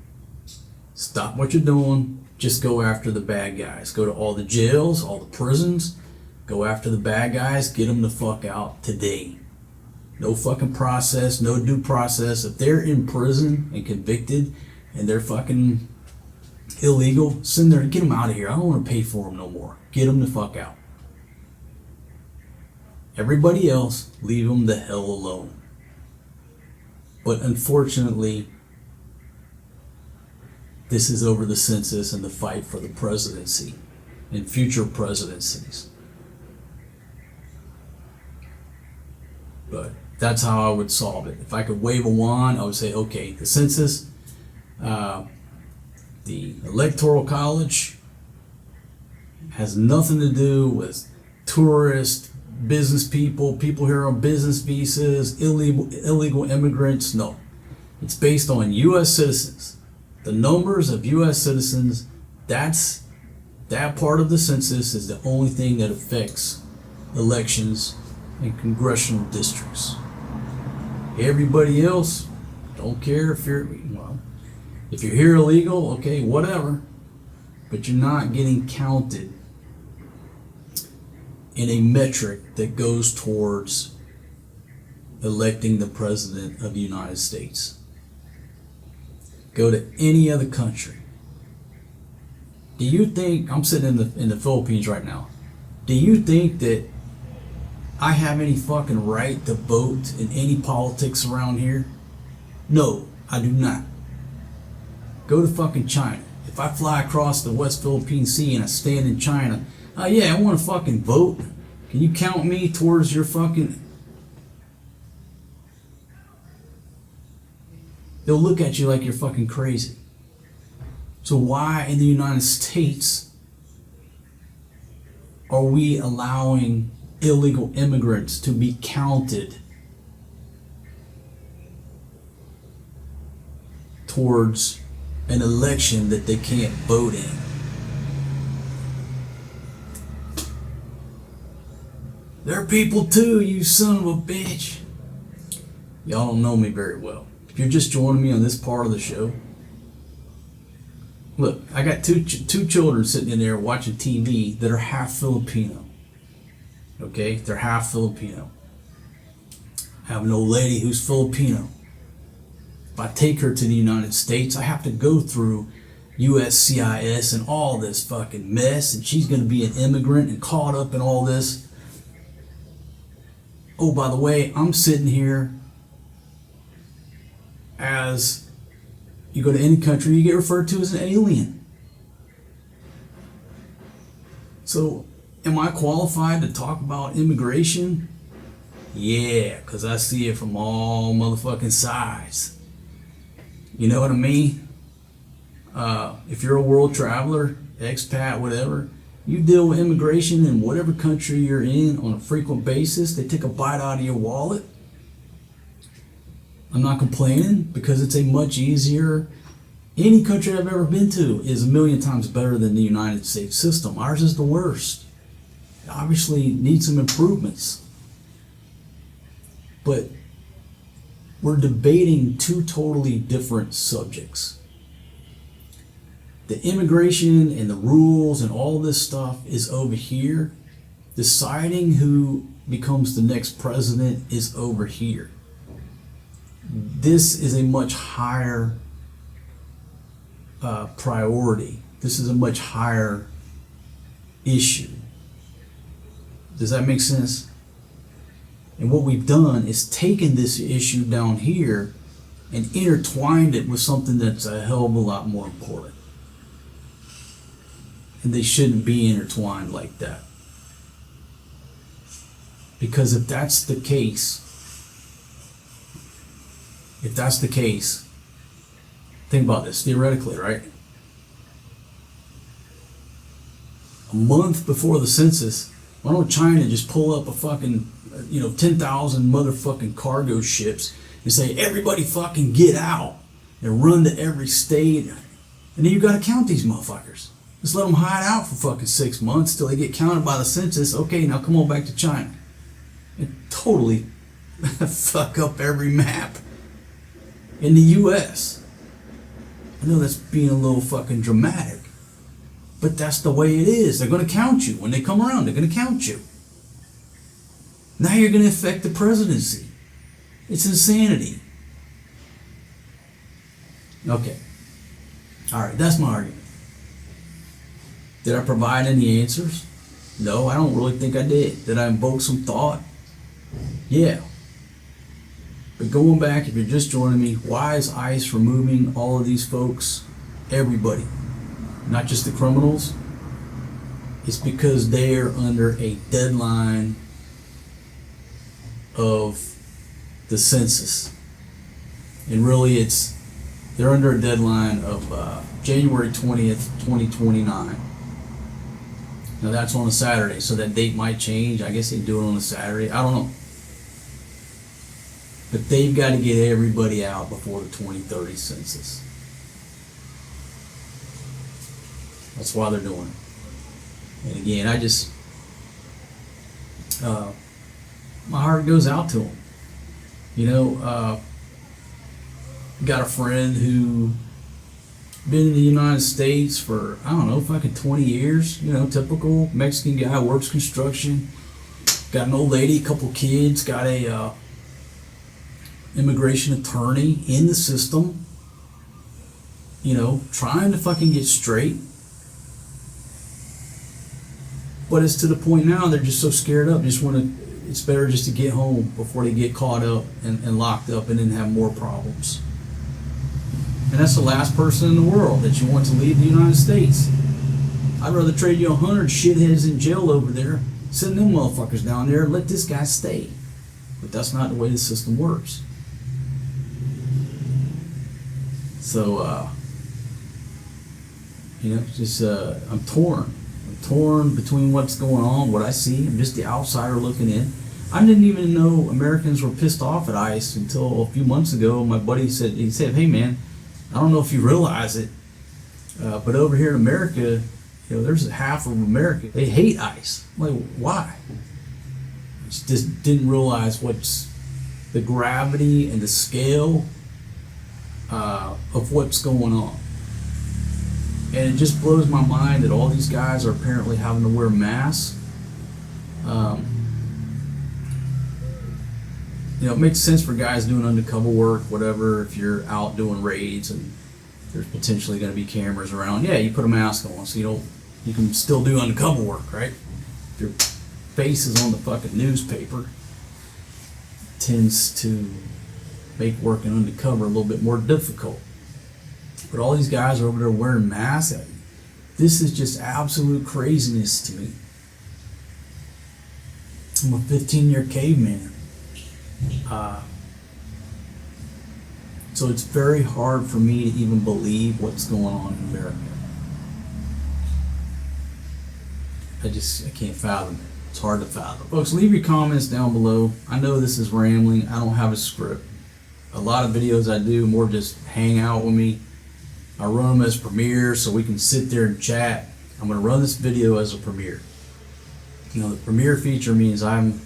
Stop what you're doing. Just go after the bad guys. Go to all the jails, all the prisons. Go after the bad guys. Get them the fuck out today. No fucking process, no due process. If they're in prison and convicted and they're fucking illegal, send them, get them out of here. I don't want to pay for them no more. Get them the fuck out. Everybody else, leave them the hell alone. But unfortunately, this is over the census and the fight for the presidency and future presidencies. But that's how I would solve it. If I could wave a wand, I would say, okay, the census, the Electoral College has nothing to do with tourists, business people here on business visas, illegal immigrants. No, it's based on U.S. citizens. The numbers of U.S. citizens, that part of the census is the only thing that affects elections and congressional districts. Everybody else, don't care if you're here illegal, okay, whatever, but you're not getting counted in a metric that goes towards electing the president of the United States. Go to any other country. Do you think, I'm sitting in the Philippines right now, do you think that I have any fucking right to vote in any politics around here? No, I do not. Go to fucking China. If I fly across the West Philippine Sea and I stand in China, yeah, I want to fucking vote. Can you count me towards your fucking... They'll look at you like you're fucking crazy. So why in the United States are we allowing illegal immigrants to be counted towards an election that they can't vote in. They're people too, you son of a bitch. Y'all don't know me very well. If you're just joining me on this part of the show, look, I got two children sitting in there watching TV that are half Filipino. Okay, they're half Filipino. I have an old lady who's Filipino. If I take her to the United States, I have to go through USCIS and all this fucking mess, and she's going to be an immigrant and caught up in all this. Oh, by the way, I'm sitting here as, you go to any country, you get referred to as an alien. So, am I qualified to talk about immigration? Yeah, because I see it from all motherfucking sides. You know what I mean? If you're a world traveler, expat, whatever, you deal with immigration in whatever country you're in on a frequent basis. They take a bite out of your wallet. I'm not complaining, because it's a much easier, any country I've ever been to is a million times better than the United States system. Ours is the worst. It obviously needs some improvements. But we're debating two totally different subjects. The immigration and the rules and all this stuff is over here. Deciding who becomes the next president is over here. This is a much higher priority. This is a much higher issue. Does that make sense? And what we've done is taken this issue down here and intertwined it with something that's a hell of a lot more important. And they shouldn't be intertwined like that. Because if that's the case, think about this theoretically, right? A month before the census, why don't China just pull up a fucking, 10,000 motherfucking cargo ships and say, everybody fucking get out, and run to every state, and then you gotta count these motherfuckers. Just let them hide out for fucking 6 months till they get counted by the census. Okay, now come on back to China. And totally fuck up every map in the US. I know that's being a little fucking dramatic, but that's the way it is. They're gonna count you. When they come around, they're gonna count you. Now you're gonna affect the presidency. It's insanity. Okay. Alright, that's my argument. Did I provide any answers? No, I don't really think I did. Did I invoke some thought? Yeah. But going back, if you're just joining me, why is ICE removing all of these folks? Everybody. Not just the criminals. It's because they are under a deadline of the census. And really they're under a deadline of January 20th, 2029. Now that's on a Saturday, so that date might change. I guess they do it on a Saturday. I don't know. But they've got to get everybody out before the 2030 census. That's why they're doing it. And again, my heart goes out to them. Got a friend who been in the United States for, I don't know, fucking 20 years. Typical Mexican guy, works construction. Got an old lady, a couple kids, got a immigration attorney in the system. Trying to fucking get straight. But it's to the point now they're just so scared up, it's better just to get home before they get caught up and locked up and then have more problems. And that's the last person in the world that you want to leave the United States. I'd rather trade you 100 shitheads in jail over there, send them motherfuckers down there and let this guy stay. But that's not the way the system works. So, I'm torn. I'm torn between what's going on, what I see. I'm just the outsider looking in. I didn't even know Americans were pissed off at ICE until a few months ago. My buddy said, hey man, I don't know if you realize it, but over here in America, there's half of America, they hate ICE. I'm like, why? Just didn't realize what's the gravity and the scale of what's going on. And it just blows my mind that all these guys are apparently having to wear masks. It makes sense for guys doing undercover work, whatever, if you're out doing raids and there's potentially going to be cameras around. Yeah, you put a mask on so you can still do undercover work, right? If your face is on the fucking newspaper, it tends to make working undercover a little bit more difficult. But all these guys are over there wearing masks. This is just absolute craziness to me. I'm a 15-year caveman. So it's very hard for me to even believe what's going on in America. I can't fathom it. It's hard to fathom. Folks, leave your comments down below. I know this is rambling. I don't have a script. A lot of videos I do more just hang out with me. I run them as premieres so we can sit there and chat. I'm going to run this video as a premiere. The premiere feature means I'm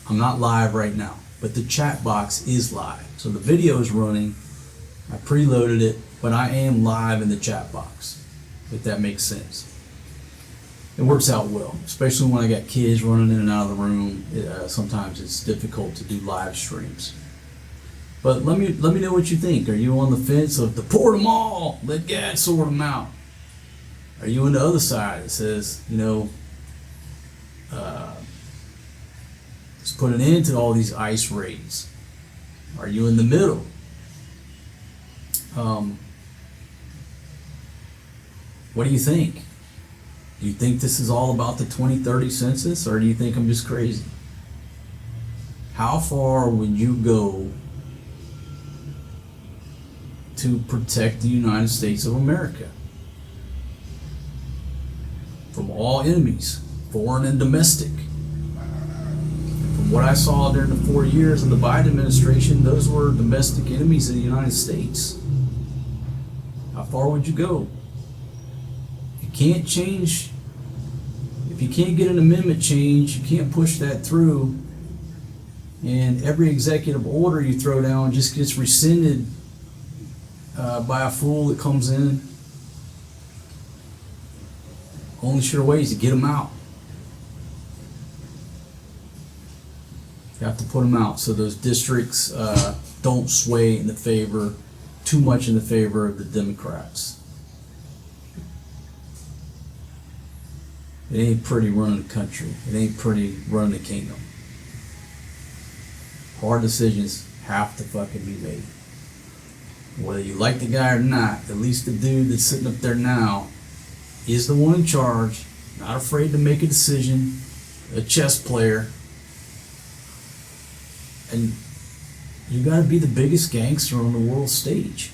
not live right now, but the chat box is live. So the video is running. I preloaded it, but I am live in the chat box, if that makes sense. It works out well, especially when I got kids running in and out of the room. Sometimes it's difficult to do live streams. But let me know what you think. Are you on the fence of deport them all, let God sort them out? Are you on the other side that says, let's put an end to all these ICE raids? Are you in the middle? What do you think? Do you think this is all about the 2030 census, or do you think I'm just crazy? How far would you go to protect the United States of America from all enemies, foreign and domestic? From what I saw during the 4 years of the Biden administration, those were domestic enemies of the United States. How far would you go? If you can't get an amendment change, you can't push that through, and every executive order you throw down just gets rescinded by a fool that comes in. Only sure way is to get them out. You have to put them out so those districts don't sway too much in the favor of the Democrats. It ain't pretty running the country. It ain't pretty running the kingdom. Hard decisions have to fucking be made. Whether you like the guy or not, at least the dude that's sitting up there now is the one in charge, not afraid to make a decision, a chess player. And you gotta be the biggest gangster on the world stage.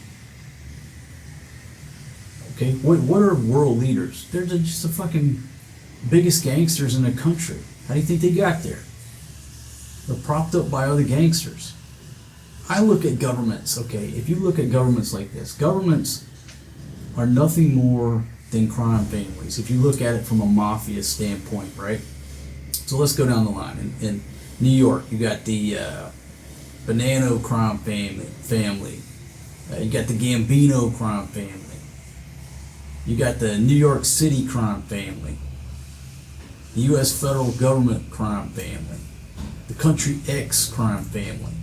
Okay, what are world leaders? They're just the fucking biggest gangsters in the country. How do you think they got there? They're propped up by other gangsters. I look at governments, okay, if you look at governments like this, governments are nothing more than crime families, if you look at it from a mafia standpoint, right? So let's go down the line. In New York, you got the Bonanno crime family. You got the Gambino crime family. You got the New York City crime family. The U.S. federal government crime family. The Country X crime family.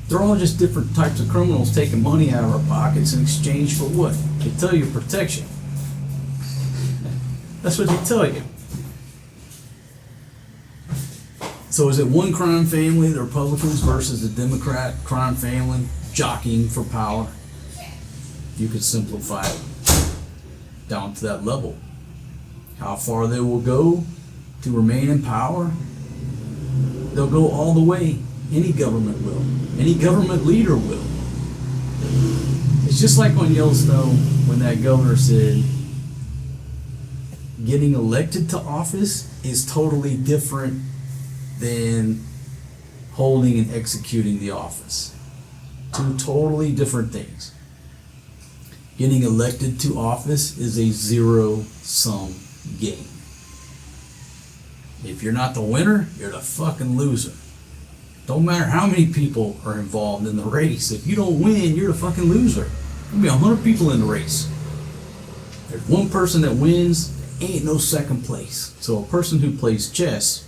They're all just different types of criminals taking money out of our pockets in exchange for what? They tell you protection. That's what they tell you. So is it one crime family, the Republicans, versus the Democrat crime family jockeying for power? You could simplify it down to that level. How far they will go to remain in power? They'll go all the way. Any government will. Any government leader will. It's just like on Yellowstone when that governor said getting elected to office is totally different than holding and executing the office. Two totally different things. Getting elected to office is a zero-sum game. If you're not the winner, you're the fucking loser. Don't matter how many people are involved in the race. If you don't win, you're the fucking loser. There'll be 100 people in the race. There's one person that wins, ain't no second place. So a person who plays chess,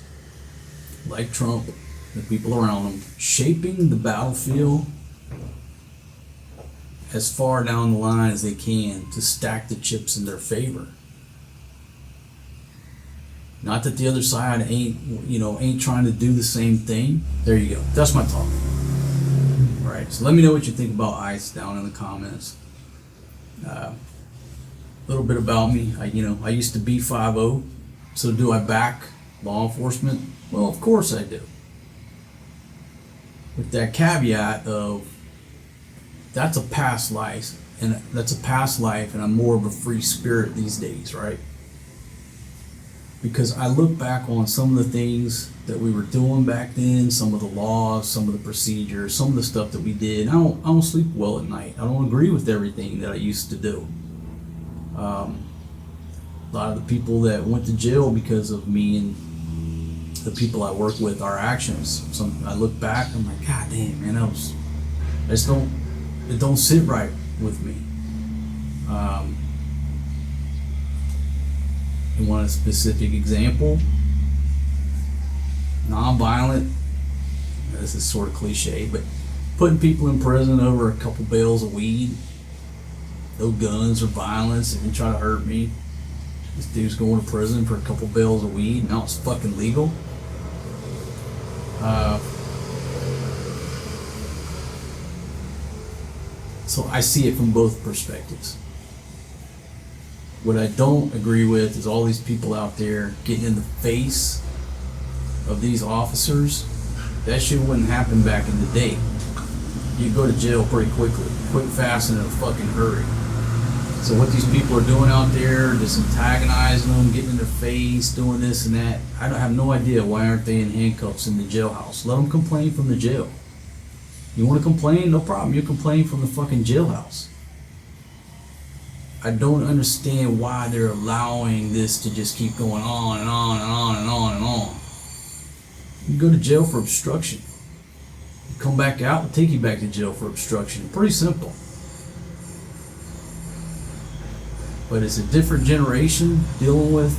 like Trump, the people around him, shaping the battlefield as far down the line as they can to stack the chips in their favor. Not that the other side ain't trying to do the same thing. There you go. That's my talk. All right. So let me know what you think about ICE down in the comments. A little bit about me. I used to be 5-0. So do I back law enforcement? Well, of course I do. With that caveat of that's a past life, and I'm more of a free spirit these days, right? Because I look back on some of the things that we were doing back then, some of the laws, some of the procedures, some of the stuff that we did. I don't sleep well at night. I don't agree with everything that I used to do. A lot of the people that went to jail because of me and the people I work with, our actions. I look back, I'm like, God damn, man, it don't sit right with me. You want a specific example? Non-violent, this is sort of cliche, but putting people in prison over a couple bales of weed, no guns or violence, and try to hurt me. This dude's going to prison for a couple bales of weed, now it's fucking legal. So I see it from both perspectives. What I don't agree with is all these people out there getting in the face of these officers. That shit wouldn't happen back in the day. You'd go to jail pretty quickly, quick, fast, and in a fucking hurry. So what these people are doing out there, just antagonizing them, getting in their face, doing this and that, I have no idea why aren't they in handcuffs in the jailhouse. Let them complain from the jail. You want to complain? No problem. You complain from the fucking jailhouse. I don't understand why they're allowing this to just keep going on and on and on and on and on. You go to jail for obstruction. You come back out, we'll take you back to jail for obstruction. Pretty simple. But it's a different generation dealing with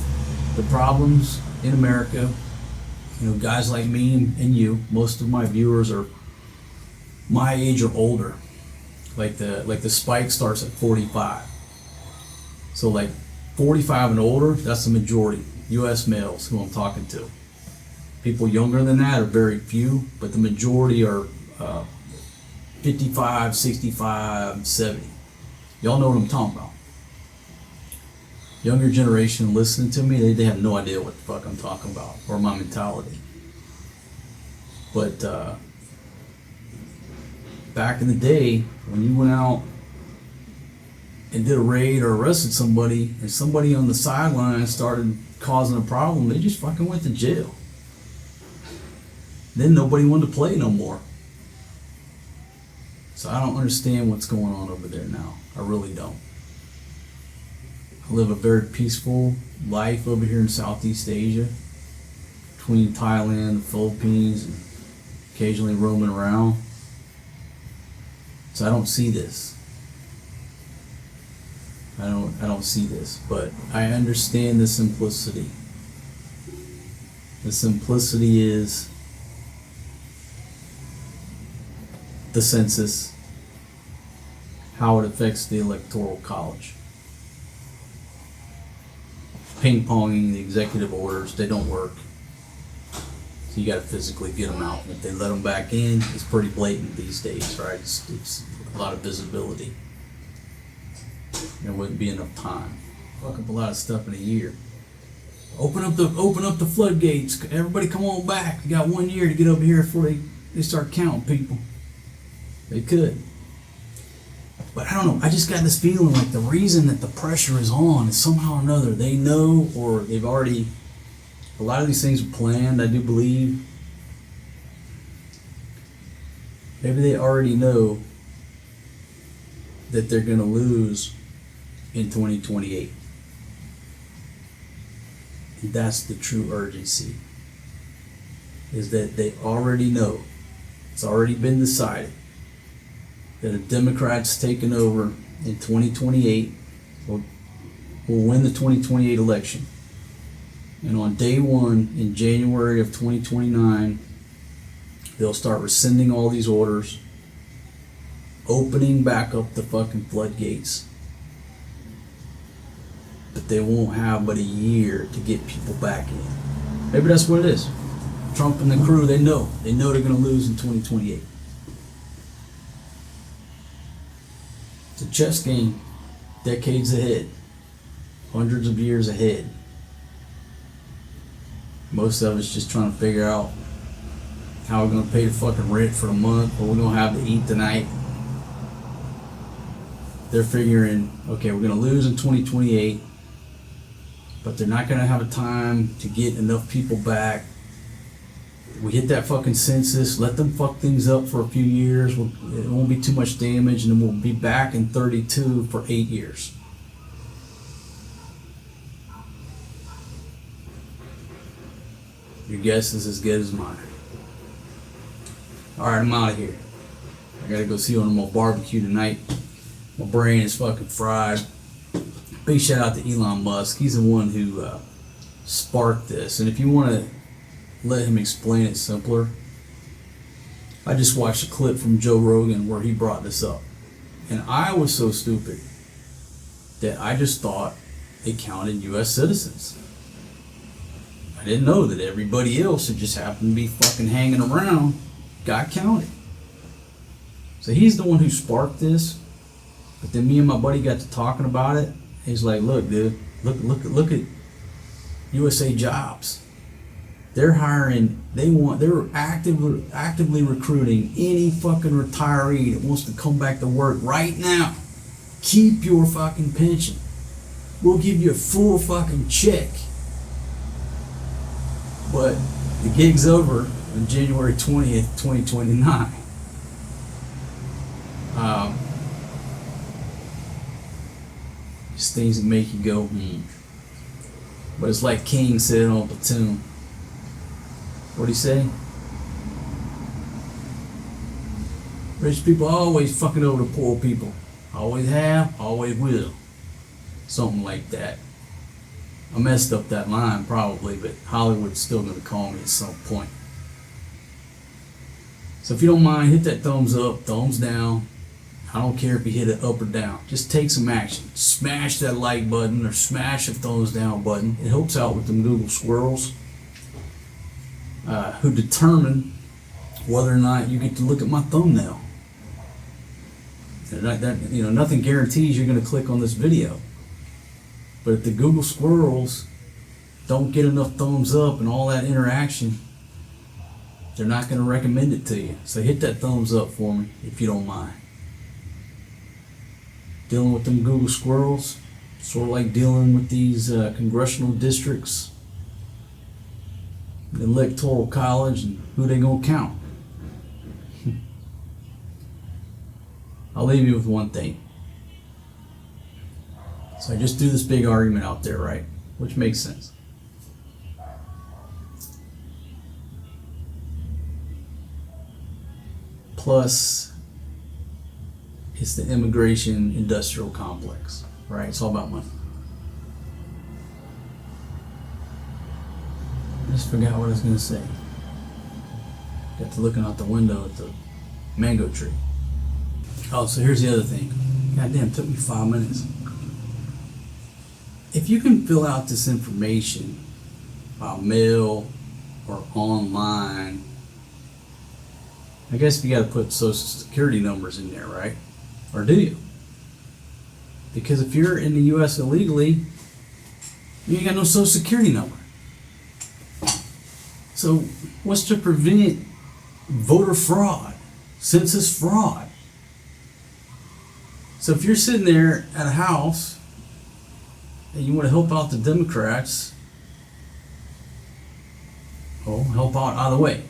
the problems in America. You know, guys like me and you, most of my viewers are my age or older. Like the spike starts at 45. So like 45 and older, that's the majority. US males who I'm talking to. People younger than that are very few, but the majority are 55, 65, 70. Y'all know what I'm talking about. Younger generation listening to me, they have no idea what the fuck I'm talking about or my mentality. But back in the day, when you went out and did a raid or arrested somebody, and somebody on the sideline started causing a problem, they just fucking went to jail. Then nobody wanted to play no more. So I don't understand what's going on over there now. I really don't. I live a very peaceful life over here in Southeast Asia, between Thailand, the Philippines, and occasionally roaming around. So I don't see this. I don't see this, but I understand the simplicity. The simplicity is the census, how it affects the Electoral College. Ping-ponging the executive orders, they don't work. So you got to physically get them out. And if they let them back in, it's pretty blatant these days, right? It's a lot of visibility. There wouldn't be enough time. Fuck up a lot of stuff in a year. Open up the floodgates. Everybody come on back. You got 1 year to get over here before they start counting people. They could. But I don't know. I just got this feeling like the reason that the pressure is on is somehow or another they know, or they've already, a lot of these things were planned, I do believe. Maybe they already know that they're going to lose in 2028. And that's the true urgency, is that they already know, it's already been decided, that a Democrat's taking over in 2028 will win the 2028 election. And on day one, in January of 2029, they'll start rescinding all these orders, opening back up the fucking floodgates. But they won't have but a year to get people back in. Maybe that's what it is. Trump and the crew, they know they're going to lose in 2028. It's a chess game, decades ahead, hundreds of years ahead. Most of us just trying to figure out how we're going to pay the fucking rent for the month, what we're going to have to eat tonight. They're figuring, okay, we're going to lose in 2028, but they're not going to have a time to get enough people back. We hit that fucking census, let them fuck things up for a few years, it won't be too much damage, and then we'll be back in 32 for 8 years. Your guess is as good as mine. Alright, I'm out of here. I gotta go see one of my barbecue tonight. My brain is fucking fried. Big shout out to Elon Musk. He's the one who sparked this. And if you want to let him explain it simpler, I just watched a clip from Joe Rogan where he brought this up. And I was so stupid that I just thought it counted US citizens. I didn't know that everybody else that just happened to be fucking hanging around got counted. So he's the one who sparked this. But then me and my buddy got to talking about it. He's like, look, dude, look at USA Jobs. They're hiring, they're actively recruiting any fucking retiree that wants to come back to work right now. Keep your fucking pension. We'll give you a full fucking check. But the gig's over on January 20th, 2029. Just things that make you go, But it's like King said on Platoon. What'd he say? Rich people always fucking over the poor people. Always have, always will. Something like that. I messed up that line probably, but Hollywood's still going to call me at some point. So if you don't mind, hit that thumbs up, thumbs down. I don't care if you hit it up or down. Just take some action. Smash that like button or smash the thumbs down button. It helps out with them Google squirrels who determine whether or not you get to look at my thumbnail. Nothing guarantees you're going to click on this video. But if the Google squirrels don't get enough thumbs up and all that interaction, they're not going to recommend it to you. So hit that thumbs up for me if you don't mind. Dealing with them Google squirrels, sort of like dealing with these congressional districts, the electoral college, and who they gonna count. I'll leave you with one thing. So I just do this big argument out there, right? Which makes sense. Plus, it's the immigration industrial complex, right? It's all about money. I just forgot what I was going to say. Got to looking out the window at the mango tree. Oh, so here's the other thing. Goddamn, it took me 5 minutes. If you can fill out this information by mail or online, I guess you got to put social security numbers in there, right? Or do you? Because if you're in the U.S. illegally, you ain't got no social security number. So what's to prevent voter fraud, census fraud? So if you're sitting there at a house and you want to help out the Democrats, help out either way.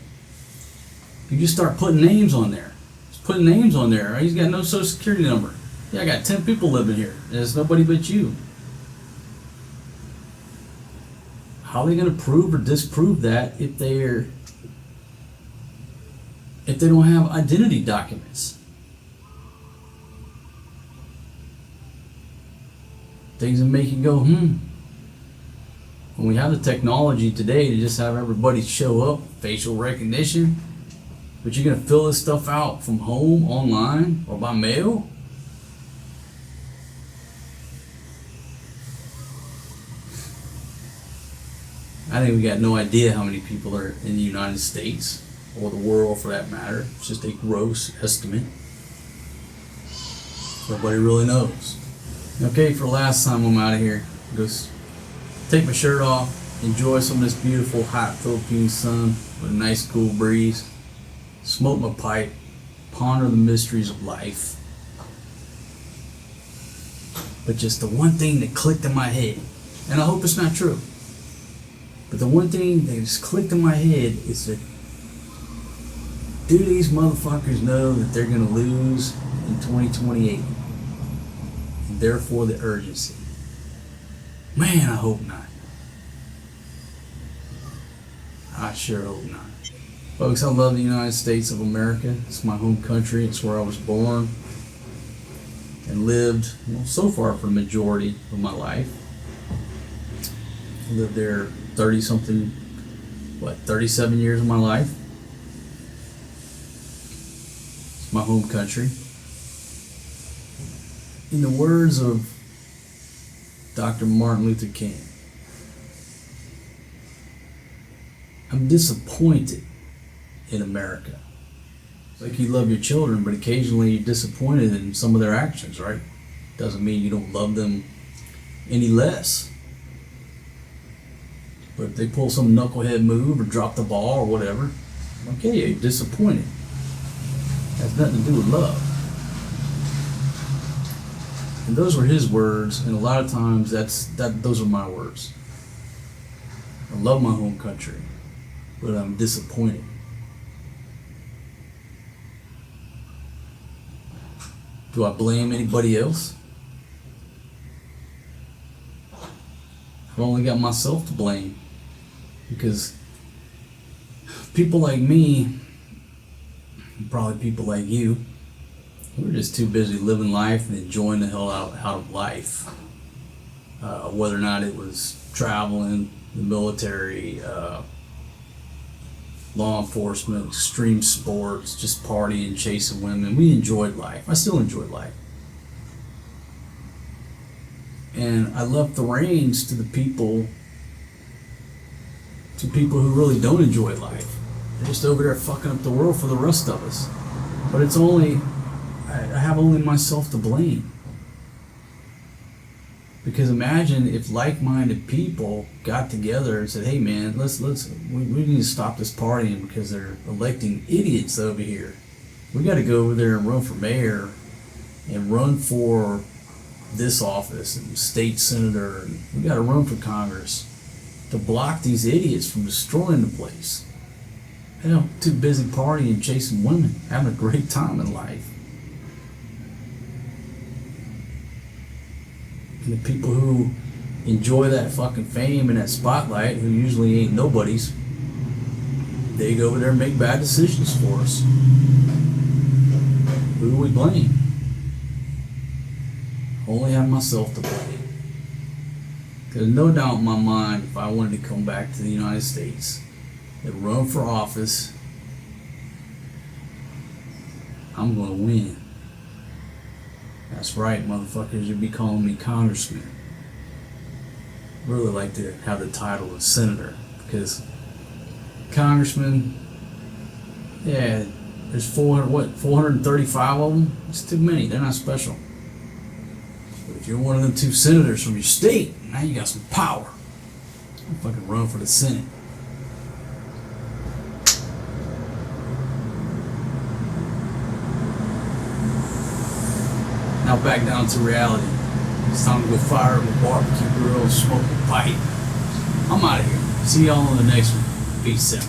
You just start putting names on there. Just putting names on there. Right? He's got no social security number. Yeah, I got 10 people living here, and it's nobody but you. How are they going to prove or disprove that if they don't have identity documents? Things that make you go, When we have the technology today to just have everybody show up, facial recognition, but you're going to fill this stuff out from home, online, or by mail? I think we got no idea how many people are in the United States, or the world for that matter. It's just a gross estimate. Nobody really knows. Okay, for the last time I'm out of here, just take my shirt off, enjoy some of this beautiful hot Philippine sun with a nice cool breeze, smoke my pipe, ponder the mysteries of life. But just the one thing that clicked in my head, and I hope it's not true, but the one thing that just clicked in my head is that, do these motherfuckers know that they're going to lose in 2028? And therefore the urgency. Man, I hope not. I sure hope not. Folks, I love the United States of America. It's my home country. It's where I was born and lived, so far for the majority of my life. I lived there 37 years of my life. It's my home country. In the words of Dr. Martin Luther King, I'm disappointed in America. It's like you love your children, but occasionally you're disappointed in some of their actions, right? Doesn't mean you don't love them any less. But if they pull some knucklehead move or drop the ball or whatever, okay, you're disappointed. Has nothing to do with love. And those were his words, and a lot of times those are my words. I love my home country, but I'm disappointed. Do I blame anybody else? I've only got myself to blame, because people like me, and probably people like you, we're just too busy living life and enjoying the hell out of life. Whether or not it was traveling, the military, law enforcement, extreme sports, just partying, chasing women. We enjoyed life. I still enjoy life. And I left the reins to people who really don't enjoy life. They're just over there fucking up the world for the rest of us. But I have only myself to blame. Because imagine if like-minded people got together and said, hey man, we need to stop this partying because they're electing idiots over here. We got to go over there and run for mayor and run for this office and state senator, and we got to run for Congress to block these idiots from destroying the place. Too busy partying, chasing women, having a great time in life. And the people who enjoy that fucking fame and that spotlight, who usually ain't nobodies, they go over there and make bad decisions for us. Who do we blame? Only have myself to blame. There's no doubt in my mind, if I wanted to come back to the United States and run for office, I'm going to win. That's right, motherfuckers, you'd be calling me congressman. I really like to have the title of senator, because congressman, yeah, there's 435 of them? It's too many, they're not special. But if you're one of them 2 senators from your state, now you got some power. I'll fucking run for the Senate. Now back down to reality. It's time to go fire up a barbecue grill and smoke a pipe. I'm out of here. See y'all on the next one. Peace out.